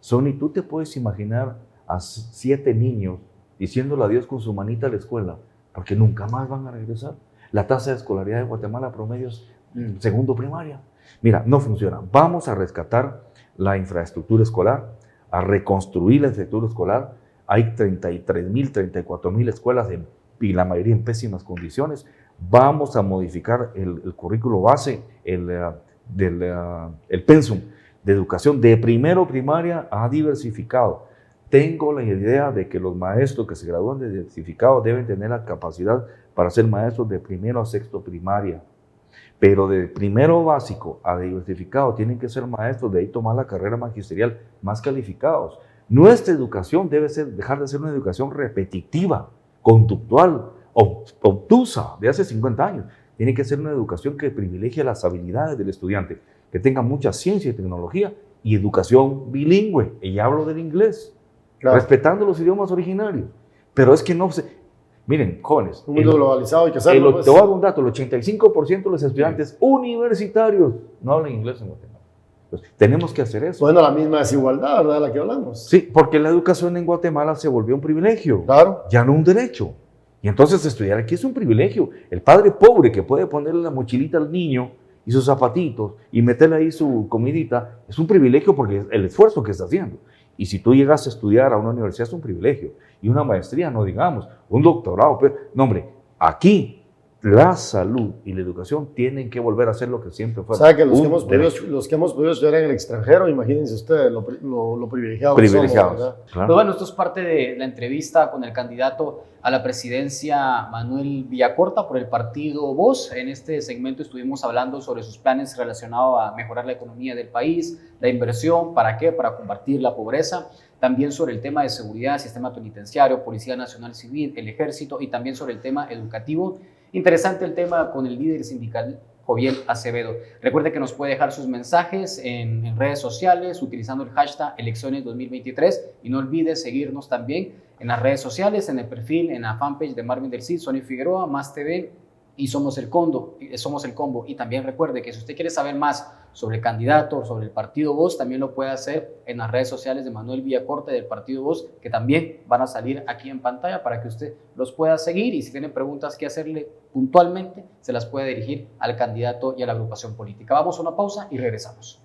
Sonny, ¿tú te puedes imaginar a 7 niños diciéndole adiós con su manita a la escuela? Porque nunca más van a regresar. La tasa de escolaridad de Guatemala promedio es segundo primaria. Mira, no funciona. Vamos a rescatar la infraestructura escolar, a reconstruir la infraestructura escolar. Hay 33,000, 34,000 escuelas y la mayoría en pésimas condiciones. Vamos a modificar el currículo base, el pensum de educación de primero primaria a diversificado. tengo la idea de que los maestros que se gradúan de diversificado deben tener la capacidad para ser maestros de primero a sexto primaria. Pero de primero básico a diversificado tienen que ser maestros, de ahí tomar la carrera magisterial más calificados. Nuestra educación debe dejar de ser una educación repetitiva, conductual, obtusa, de hace 50 años. Tiene que ser una educación que privilegie las habilidades del estudiante, que tenga mucha ciencia y tecnología y educación bilingüe. Y ya hablo del inglés, claro, respetando los idiomas originarios. Pero es que no se... Miren, jóvenes, un mundo globalizado hay que hacerlo. Te voy a dar un dato, el 85% de los estudiantes universitarios no hablan inglés en Guatemala. Entonces, tenemos que hacer eso. Bueno, la misma desigualdad, ¿verdad?, de la que hablamos. Sí, porque la educación en Guatemala se volvió un privilegio, claro, ya no un derecho. Y entonces estudiar aquí es un privilegio. El padre pobre que puede ponerle la mochilita al niño y sus zapatitos y meterle ahí su comidita, es un privilegio porque es el esfuerzo que está haciendo. Y si tú llegas a estudiar a una universidad es un privilegio. Y una maestría, no digamos, un doctorado. Pero, no, hombre, aquí la salud y la educación tienen que volver a ser lo que siempre fue. O sea, que los que hemos podido estudiar en el extranjero, imagínense ustedes lo privilegiados que somos, ¿verdad? Claro. Pues bueno, esto es parte de la entrevista con el candidato a la presidencia, Manuel Villacorta, por el partido Voz. En este segmento estuvimos hablando sobre sus planes relacionados a mejorar la economía del país, la inversión, ¿para qué? Para combatir la pobreza. También sobre el tema de seguridad, sistema penitenciario, Policía Nacional Civil, el Ejército, y también sobre el tema educativo. Interesante el tema con el líder sindical Joviel Acevedo. Recuerde que nos puede dejar sus mensajes en redes sociales utilizando el hashtag elecciones 2023 y no olvide seguirnos también en las redes sociales, en el perfil, en la fanpage de Marvin del Cid, Sonny Figueroa, Más TV y Somos el Combo. Y también recuerde que si usted quiere saber más sobre el candidato, sobre el partido Voz, también lo puede hacer en las redes sociales de Manuel Villacorta del partido Voz, que también van a salir aquí en pantalla para que usted los pueda seguir, y si tiene preguntas que hacerle puntualmente, se las puede dirigir al candidato y a la agrupación política. Vamos a una pausa y regresamos.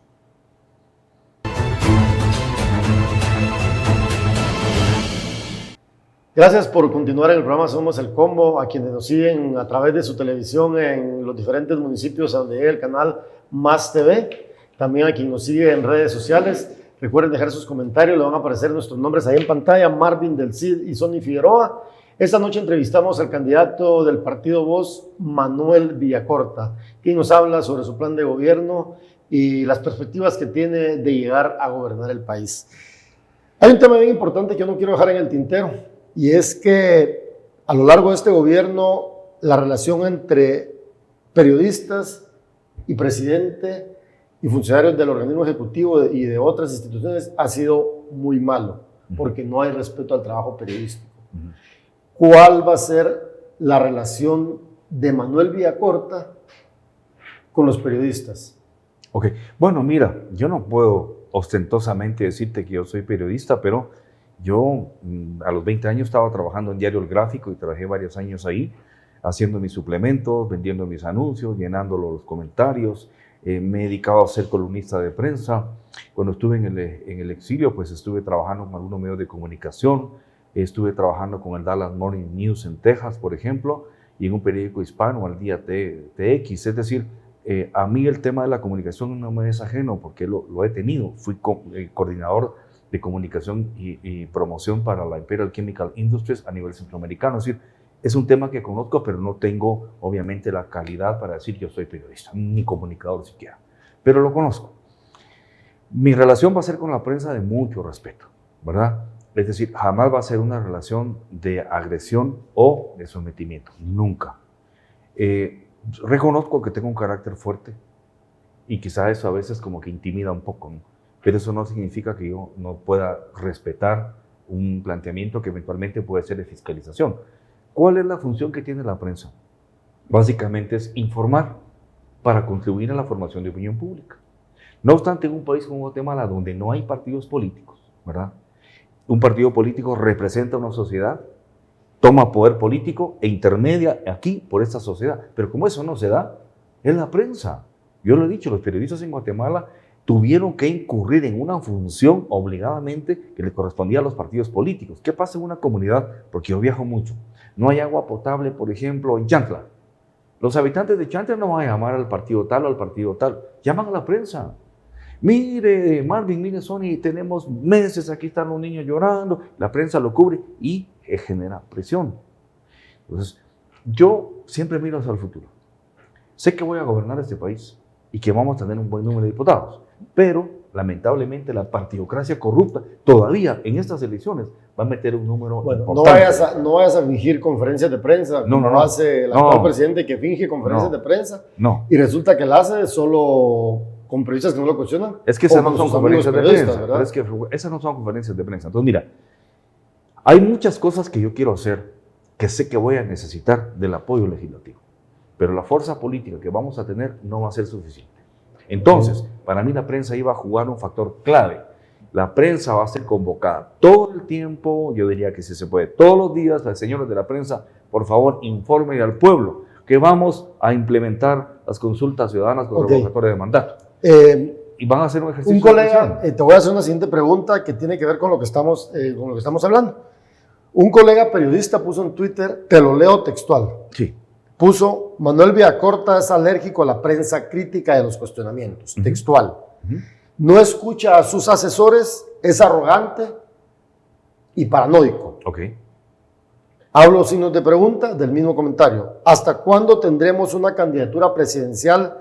Gracias por continuar en el programa Somos el Combo, a quienes nos siguen a través de su televisión en los diferentes municipios donde llega el canal Más TV, también a quien nos sigue en redes sociales. Recuerden dejar sus comentarios, le van a aparecer nuestros nombres ahí en pantalla, Marvin del Cid y Sonny Figueroa. Esta noche entrevistamos al candidato del partido Voz, Manuel Villacorta, quien nos habla sobre su plan de gobierno y las perspectivas que tiene de llegar a gobernar el país. Hay un tema bien importante que yo no quiero dejar en el tintero, y es que a lo largo de este gobierno la relación entre periodistas y presidente y funcionarios del organismo ejecutivo y de otras instituciones ha sido muy malo, porque no hay respeto al trabajo periodístico. ¿Cuál va a ser la relación de Manuel Villacorta con los periodistas? Ok, bueno, mira, yo no puedo ostentosamente decirte que yo soy periodista, pero yo a los 20 años estaba trabajando en Diario El Gráfico y trabajé varios años ahí, haciendo mis suplementos, vendiendo mis anuncios, llenando los comentarios. Me he dedicado a ser columnista de prensa. Cuando estuve en el exilio, pues estuve trabajando con algunos medios de comunicación. Estuve trabajando con el Dallas Morning News en Texas, por ejemplo, y en un periódico hispano, Al Día TX. Es decir, a mí el tema de la comunicación no me es ajeno porque lo he tenido. Fui coordinador de comunicación y promoción para la Imperial Chemical Industries a nivel centroamericano. Es decir, es un tema que conozco, pero no tengo obviamente la calidad para decir yo soy periodista, ni comunicador siquiera, pero lo conozco. Mi relación va a ser con la prensa de mucho respeto, ¿verdad? Es decir, jamás va a ser una relación de agresión o de sometimiento, nunca. Reconozco que tengo un carácter fuerte y quizá eso a veces como que intimida un poco, ¿no? Pero eso no significa que yo no pueda respetar un planteamiento que eventualmente puede ser de fiscalización. ¿Cuál es la función que tiene la prensa? Básicamente es informar para contribuir a la formación de opinión pública. No obstante, en un país como Guatemala, donde no hay partidos políticos, ¿verdad? Un partido político representa una sociedad, toma poder político e intermedia aquí por esta sociedad. Pero como eso no se da, es la prensa. Yo lo he dicho, los periodistas en Guatemala tuvieron que incurrir en una función obligadamente que le correspondía a los partidos políticos. ¿Qué pasa en una comunidad? Porque yo viajo mucho. No hay agua potable, por ejemplo, en Chantla. Los habitantes de Chantla no van a llamar al partido tal o al partido tal. Llaman a la prensa. Mire, Marvin, mire, Sony, tenemos meses, aquí están los niños llorando, la prensa lo cubre y genera presión. Entonces, yo siempre miro hacia el futuro. Sé que voy a gobernar este país y que vamos a tener un buen número de diputados, pero lamentablemente la partidocracia corrupta todavía en estas elecciones va a meter un número importante. No vayas a fingir conferencias de prensa, como hace el actual presidente que finge conferencias de prensa y resulta que la hace solo con periodistas que no lo cuestionan. Es que esas no son conferencias de prensa, ¿verdad? Es que esas no son conferencias de prensa. Entonces, mira, hay muchas cosas que yo quiero hacer que sé que voy a necesitar del apoyo legislativo, pero la fuerza política que vamos a tener no va a ser suficiente. Entonces, para mí la prensa iba a jugar un factor clave. La prensa va a ser convocada todo el tiempo, yo diría que si se puede, todos los días, las señoras de la prensa, por favor, informen al pueblo que vamos a implementar las consultas ciudadanas con revocatoria de mandato. Y van a hacer un ejercicio. Un colega, te voy a hacer una siguiente pregunta que tiene que ver con lo que estamos hablando. Un colega periodista puso en Twitter, te lo leo textual. Sí. Puso, Manuel Villacorta es alérgico a la prensa crítica de los cuestionamientos, textual. No escucha a sus asesores, es arrogante y paranoico. Hablo signos de pregunta del mismo comentario. ¿Hasta cuándo tendremos una candidatura presidencial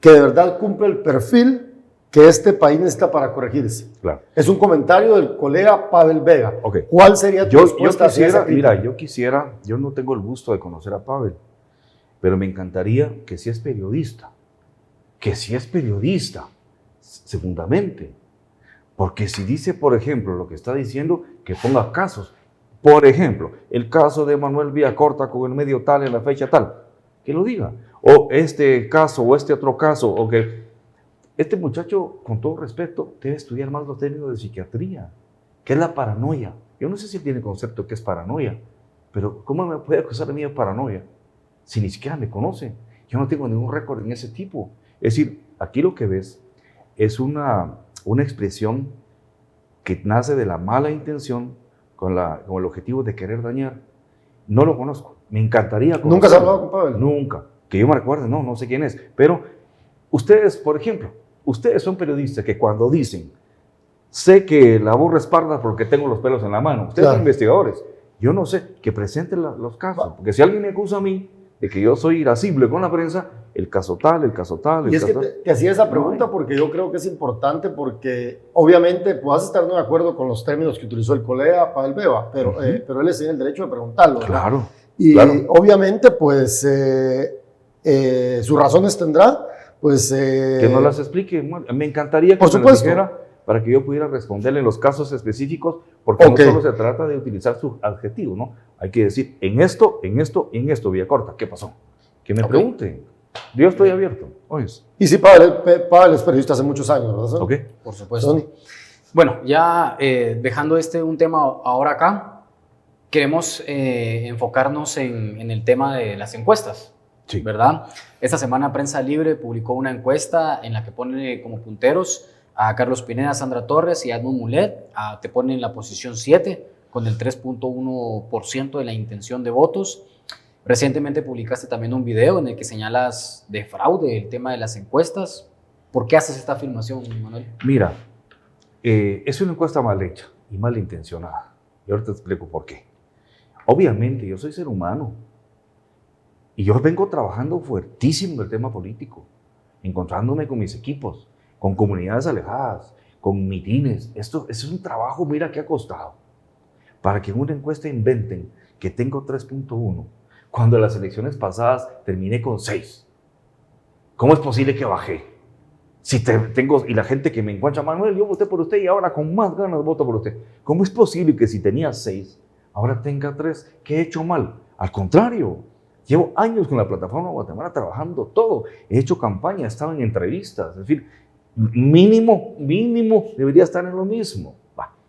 que de verdad cumple el perfil que este país necesita para corregirse? Claro. Es un comentario del colega Pavel Vega. ¿Cuál sería tu respuesta? Yo no tengo el gusto de conocer a Pavel, pero me encantaría que si es periodista, segundamente. Porque si dice, por ejemplo, lo que está diciendo, que ponga casos. Por ejemplo, el caso de Manuel Villacorta con el medio tal en la fecha tal, que lo diga. O este caso, o este otro caso, o que este muchacho, con todo respeto, debe estudiar más los términos de psiquiatría, que es la paranoia. Yo no sé si tiene concepto que es paranoia, pero ¿cómo me puede acusar a mí de paranoia si ni siquiera me conoce? Yo no tengo ningún récord en ese tipo. Es decir, aquí lo que ves es una expresión que nace de la mala intención con el objetivo de querer dañar. No lo conozco. Me encantaría conocerlo. ¿Nunca has hablado con Pavel? Nunca. Que yo me recuerde, no sé quién es. Pero ustedes, por ejemplo, ustedes son periodistas que cuando dicen, sé que la burra es parda porque tengo los pelos en la mano. Ustedes son investigadores. Yo no sé, que presenten los casos. Porque si alguien me acusa a mí de que yo soy irascible con la prensa, el caso tal. Y es que te hacía esa pregunta porque yo creo que es importante porque obviamente puedas estar no de acuerdo con los términos que utilizó el colega Pavel Vega, pero él tiene el derecho de preguntarlo, ¿verdad? Claro. Y obviamente pues sus razones tendrá, pues... que nos las explique. Me encantaría que me lo dijera para que yo pudiera responderle en los casos específicos, porque no solo se trata de utilizar su adjetivo, ¿no? Hay que decir, en esto, Villacorta, ¿qué pasó? Que me pregunten. Yo estoy abierto. Oyes. Y sí, Pavel es periodista hace muchos años, ¿verdad? Por supuesto. Bueno, ya dejando un tema ahora acá, queremos enfocarnos en el tema de las encuestas, ¿verdad? Esta semana Prensa Libre publicó una encuesta en la que pone como punteros a Carlos Pineda, Sandra Torres y Edmund Mulet. Te pone en la posición 7 con el 3.1% de la intención de votos. Recientemente publicaste también un video en el que señalas de fraude el tema de las encuestas. ¿Por qué haces esta afirmación, Manuel? Mira, es una encuesta mal hecha y mal intencionada. Y ahora te explico por qué. Obviamente, yo soy ser humano y yo vengo trabajando fuertísimo en el tema político, encontrándome con mis equipos, con comunidades alejadas, con mitines. Esto es un trabajo, mira, que ha costado. Para que en una encuesta inventen que tengo 3.1, cuando en las elecciones pasadas terminé con 6. ¿Cómo es posible que bajé? Y la gente que me encuentra, Manuel, yo voté por usted y ahora con más ganas voto por usted. ¿Cómo es posible que si tenía 6, ahora tenga 3? ¿Qué he hecho mal? Al contrario, llevo años con la plataforma Guatemala trabajando todo. He hecho campaña, he estado en entrevistas. Es decir, mínimo debería estar en lo mismo.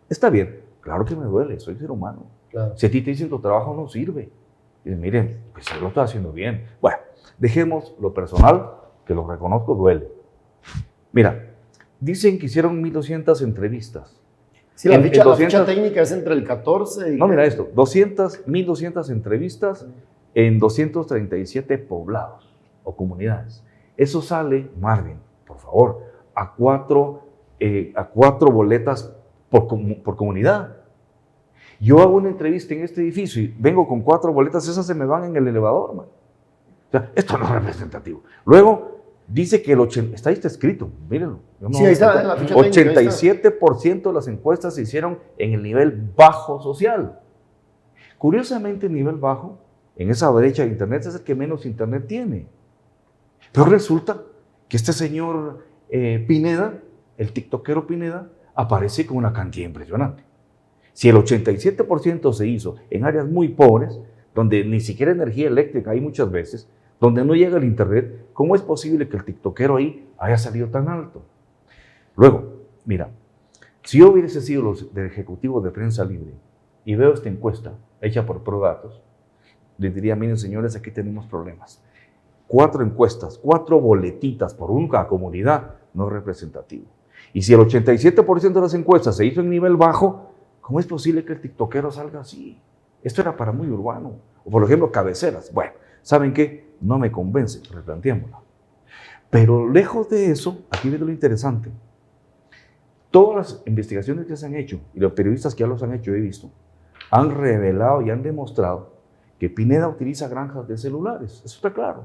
Está bien, claro que me duele, soy ser humano. Claro. Si a ti te dicen tu trabajo no sirve, y miren, pues yo lo estoy haciendo bien. Bueno, dejemos lo personal, que lo reconozco, duele. Mira, dicen que hicieron 1.200 entrevistas. Sí, la ficha técnica es entre el 14 y... No, mira esto, 1.200 entrevistas en 237 poblados o comunidades. Eso sale, Marvin, por favor, a cuatro boletas por comunidad. Yo hago una entrevista en este edificio y vengo con 4 boletas, esas se me van en el elevador, man. O sea, esto no es representativo. Luego, dice que está escrito, mírenlo. Sí, ahí está, en la ficha 87% de las encuestas se hicieron en el nivel bajo social. Curiosamente, el nivel bajo, en esa brecha de internet, es el que menos internet tiene. Pero resulta que este señor Pineda, el tiktokero Pineda, aparece con una cantidad impresionante. Si el 87% se hizo en áreas muy pobres, donde ni siquiera energía eléctrica hay muchas veces, donde no llega el internet, ¿cómo es posible que el tiktokero ahí haya salido tan alto? Luego, mira, si yo hubiese sido del ejecutivo de Prensa Libre y veo esta encuesta hecha por ProDatos, les diría, miren señores, aquí tenemos problemas. 4 encuestas, 4 boletitas por una comunidad no es representativo. Y si el 87% de las encuestas se hizo en nivel bajo, ¿cómo es posible que el tiktokero salga así? Esto era para muy urbano. O por ejemplo, cabeceras. Bueno, ¿saben qué? No me convence, replanteémosla. Pero lejos de eso, aquí viene lo interesante. Todas las investigaciones que se han hecho, y los periodistas que ya los han hecho, he visto, han revelado y han demostrado que Pineda utiliza granjas de celulares. Eso está claro.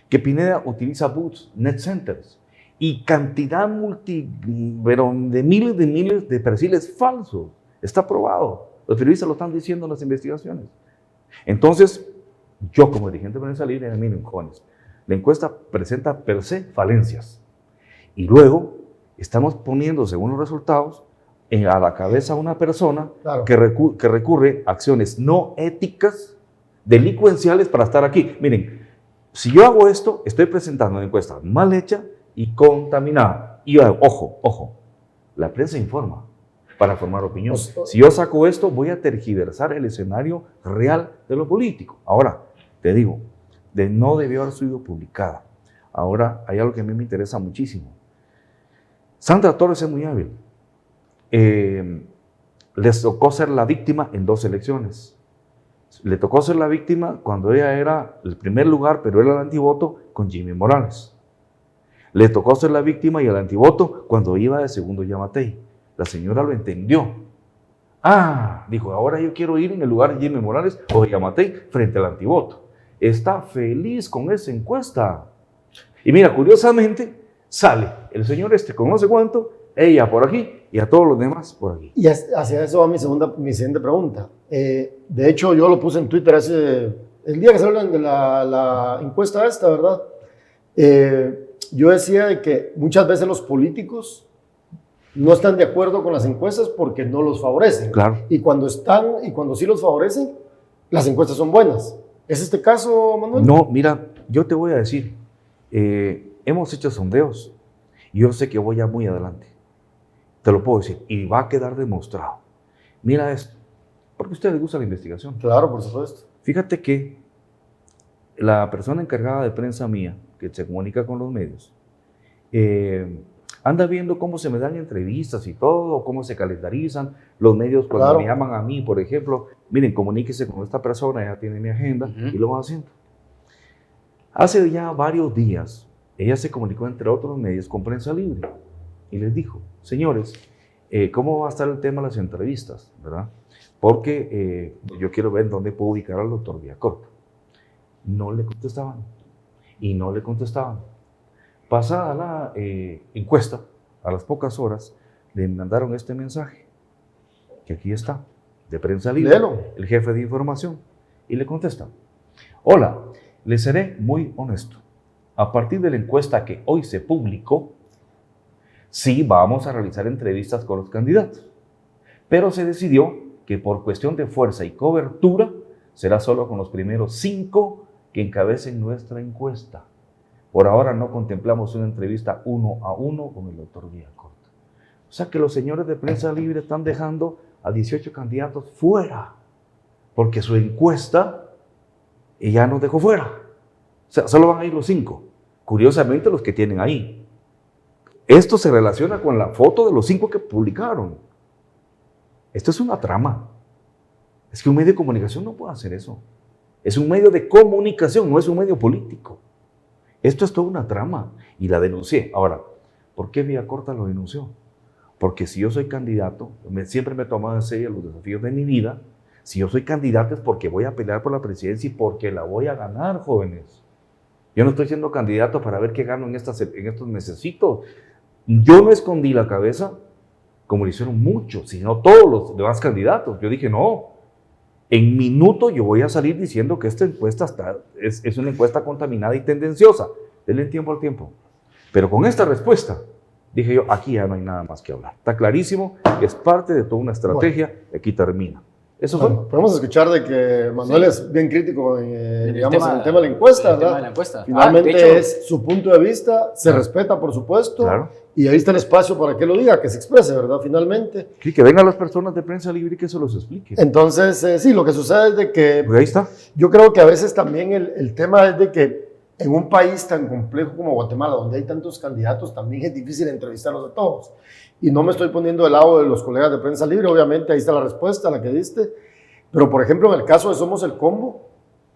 Que Pineda utiliza booths, net centers, y cantidad de miles de perfiles falsos. Está probado. Los periodistas lo están diciendo en las investigaciones. Entonces, yo como dirigente de Prensa Libre, miren, jóvenes, la encuesta presenta per se falencias. Y luego estamos poniendo, según los resultados, a la cabeza a una persona que recurre a acciones no éticas, delincuenciales para estar aquí. Miren, si yo hago esto, estoy presentando una encuesta mal hecha y contaminada. Y ojo, la prensa informa para formar opinión. Si yo saco esto, voy a tergiversar el escenario real de lo político. Ahora, te digo, no debió haber sido publicada. Ahora, hay algo que a mí me interesa muchísimo. Sandra Torres es muy hábil. Les tocó ser la víctima en 2 elecciones. Le tocó ser la víctima cuando ella era el primer lugar, pero era el antivoto con Jimmy Morales. Le tocó ser la víctima y el antivoto cuando iba de segundo Yamatei. La señora lo entendió. Dijo, ahora yo quiero ir en el lugar de Jimmy Morales o de Yamatei frente al antivoto. Está feliz con esa encuesta. Y mira, curiosamente, sale el señor con no sé cuánto, ella por aquí y a todos los demás por aquí. Y hacia eso va mi siguiente pregunta. De hecho, yo lo puse en Twitter el día que salió la encuesta esta, ¿verdad? Yo decía de que muchas veces los políticos no están de acuerdo con las encuestas porque no los favorecen. Claro. Y cuando sí los favorecen, las encuestas son buenas. ¿Es este caso, Manuel? No, mira, yo te voy a decir, hemos hecho sondeos y yo sé que voy ya muy adelante. Te lo puedo decir y va a quedar demostrado. Mira esto, porque a ustedes les gusta la investigación. Claro, por supuesto. Fíjate que la persona encargada de prensa mía, que se comunica con los medios, anda viendo cómo se me dan entrevistas y todo, cómo se calendarizan los medios cuando me llaman a mí, por ejemplo. Miren, comuníquese con esta persona, ya tiene mi agenda y lo van haciendo. Hace ya varios días, ella se comunicó entre otros medios con Prensa Libre y les dijo, señores, ¿cómo va a estar el tema de las entrevistas? ¿Verdad? Porque yo quiero ver dónde puedo ubicar al doctor Villacorta. No le contestaban y no le contestaban. Pasada la encuesta, a las pocas horas, le mandaron este mensaje, que aquí está, de Prensa Libre, el jefe de información, y le contesta, hola, les seré muy honesto. A partir de la encuesta que hoy se publicó, sí vamos a realizar entrevistas con los candidatos, pero se decidió que por cuestión de fuerza y cobertura, será solo con los primeros 5 que encabecen nuestra encuesta. Por ahora no contemplamos una entrevista 1 a 1 con el doctor Villacorta. O sea que los señores de Prensa Libre están dejando a 18 candidatos fuera, porque su encuesta ya nos dejó fuera. O sea, solo van a ir los 5. Curiosamente los que tienen ahí. Esto se relaciona con la foto de los 5 que publicaron. Esto es una trama. Es que un medio de comunicación no puede hacer eso. Es un medio de comunicación, no es un medio político. Esto es toda una trama y la denuncié. Ahora, ¿Por qué Villacorta lo denunció? Porque si yo soy candidato, siempre me he tomado en serio los desafíos de mi vida. Si yo soy candidato es porque voy a pelear por la presidencia y porque la voy a ganar, jóvenes. Yo no estoy siendo candidato para ver qué gano en estos mesecitos. Yo no escondí la cabeza como lo hicieron muchos, sino todos los demás candidatos. Yo dije, no, en minuto yo voy a salir diciendo que esta encuesta es una encuesta contaminada y tendenciosa. Denle tiempo al tiempo. Pero con esta respuesta, dije yo, aquí ya no hay nada más que hablar. Está clarísimo, es parte de toda una estrategia, y aquí termina. Eso fue. Podemos escuchar de que Manuel es bien crítico en el tema de la encuesta, ¿verdad? Tema de la encuesta. Finalmente de hecho, es su punto de vista, se respeta, por supuesto, claro. Y ahí está el espacio para que lo diga, que se exprese, ¿verdad? Finalmente. Sí, que vengan las personas de Prensa Libre y que se los explique. Entonces, sí, lo que sucede es de que... Pues ahí está. Yo creo que a veces también el tema es de que en un país tan complejo como Guatemala, donde hay tantos candidatos, también es difícil entrevistarlos a todos. Y no me estoy poniendo del lado de los colegas de Prensa Libre, obviamente ahí está la respuesta, la que diste. Pero, por ejemplo, en el caso de Somos el Combo,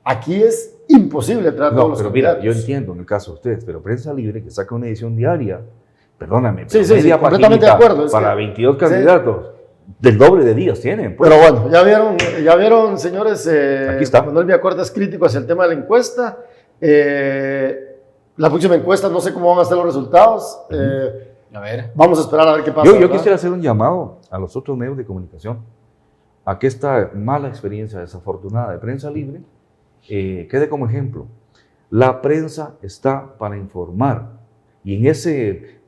aquí es imposible traer todos los candidatos. Mira, yo entiendo en el caso de ustedes, pero Prensa Libre, que saca una edición diaria, perdóname, sí, completamente de acuerdo. Para 22 candidatos, del doble de días tienen. Pues. Pero bueno, ya vieron, señores, aquí está. Manuel Villacorta es crítico hacia el tema de la encuesta. La próxima encuesta, no sé cómo van a ser los resultados. A ver. Vamos a esperar a ver qué pasa. Yo quisiera hacer un llamado a los otros medios de comunicación a que esta mala experiencia desafortunada de Prensa Libre quede como ejemplo. La prensa está para informar y en ese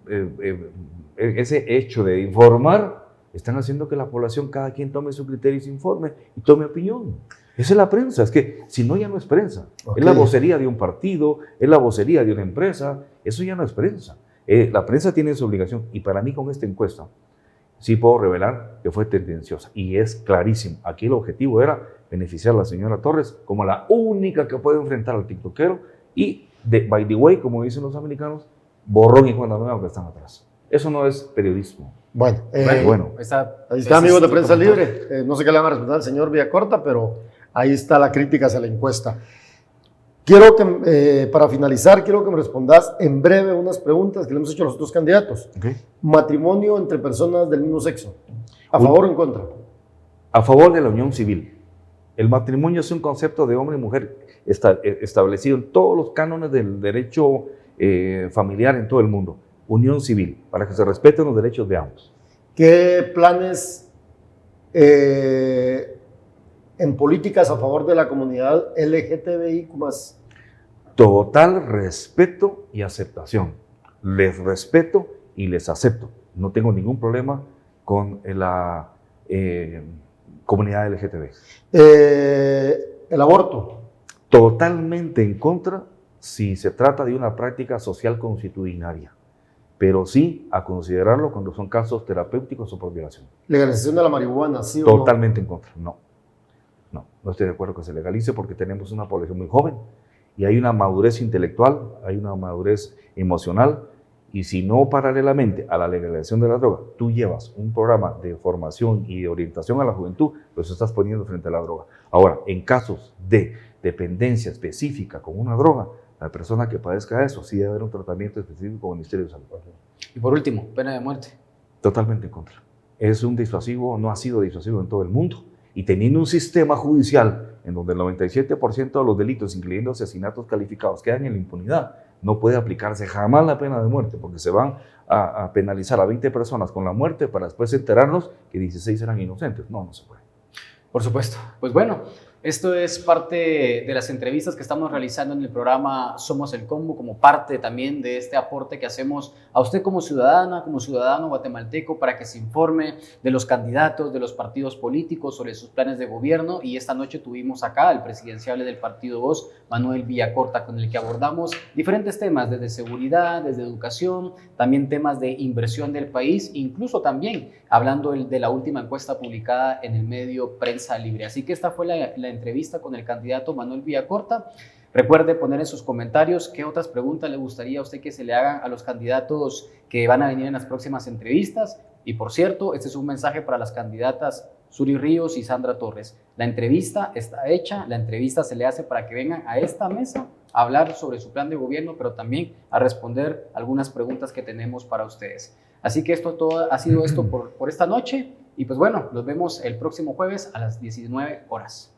hecho de informar están haciendo que la población, cada quien tome su criterio y se informe y tome opinión. Esa es la prensa, es que si no ya no es prensa, okay. Es la vocería de un partido, es la vocería de una empresa, eso ya no es prensa. La prensa tiene su obligación y para mí con esta encuesta sí puedo revelar que fue tendenciosa y es clarísimo. Aquí el objetivo era beneficiar a la señora Torres como la única que puede enfrentar al tiktokero y, by the way, como dicen los americanos, borrón y cuenta nueva que están atrás. Eso no es periodismo. Bueno, ahí está, amigos de Prensa Libre. No sé qué le van a responder al señor Villacorta, pero ahí está la crítica hacia la encuesta. Quiero que, para finalizar, quiero que me respondas en breve unas preguntas que le hemos hecho a los otros candidatos. Okay. Matrimonio entre personas del mismo sexo. ¿A favor o en contra? A favor de la unión civil. El matrimonio es un concepto de hombre y mujer establecido en todos los cánones del derecho familiar en todo el mundo. Unión civil, para que se respeten los derechos de ambos. ¿Qué planes en políticas a favor de la comunidad LGTBIQ+? Total respeto y aceptación. Les respeto y les acepto. No tengo ningún problema con la comunidad LGTB. El aborto. Totalmente en contra si se trata de una práctica social consuetudinaria, pero sí a considerarlo cuando son casos terapéuticos o por violación. ¿Legalización de la marihuana, sí o no? Totalmente en contra, no estoy de acuerdo que se legalice porque tenemos una población muy joven y hay una madurez intelectual, hay una madurez emocional y si no paralelamente a la legalización de la droga, tú llevas un programa de formación y de orientación a la juventud, pues estás poniendo frente a la droga. Ahora, en casos de dependencia específica con una droga, la persona que padezca eso sí debe haber un tratamiento específico con el Ministerio de Salud. Y por último, pena de muerte. Totalmente en contra. Es un disuasivo, no ha sido disuasivo en todo el mundo. Y teniendo un sistema judicial en donde el 97% de los delitos, incluyendo asesinatos calificados, quedan en la impunidad, no puede aplicarse jamás la pena de muerte, porque se van a penalizar a 20 personas con la muerte para después enterarnos que 16 eran inocentes. No se puede. Por supuesto. Pues bueno, esto es parte de las entrevistas que estamos realizando en el programa Somos el Combo, como parte también de este aporte que hacemos a usted como ciudadana, como ciudadano guatemalteco, para que se informe de los candidatos, de los partidos políticos, sobre sus planes de gobierno. Y esta noche tuvimos acá al presidenciable del Partido Voz, Manuel Villacorta, con el que abordamos diferentes temas, desde seguridad, desde educación, también temas de inversión del país, incluso también hablando de la última encuesta publicada en el medio Prensa Libre. Así que esta fue la entrevista con el candidato Manuel Villacorta. Recuerde poner en sus comentarios qué otras preguntas le gustaría a usted que se le hagan a los candidatos que van a venir en las próximas entrevistas. Y por cierto, este es un mensaje para las candidatas Suri Ríos y Sandra Torres. La entrevista está hecha, la entrevista se le hace para que vengan a esta mesa a hablar sobre su plan de gobierno, pero también a responder algunas preguntas que tenemos para ustedes. Así que todo ha sido esto por esta noche y pues bueno, nos vemos el próximo jueves a las 19 horas.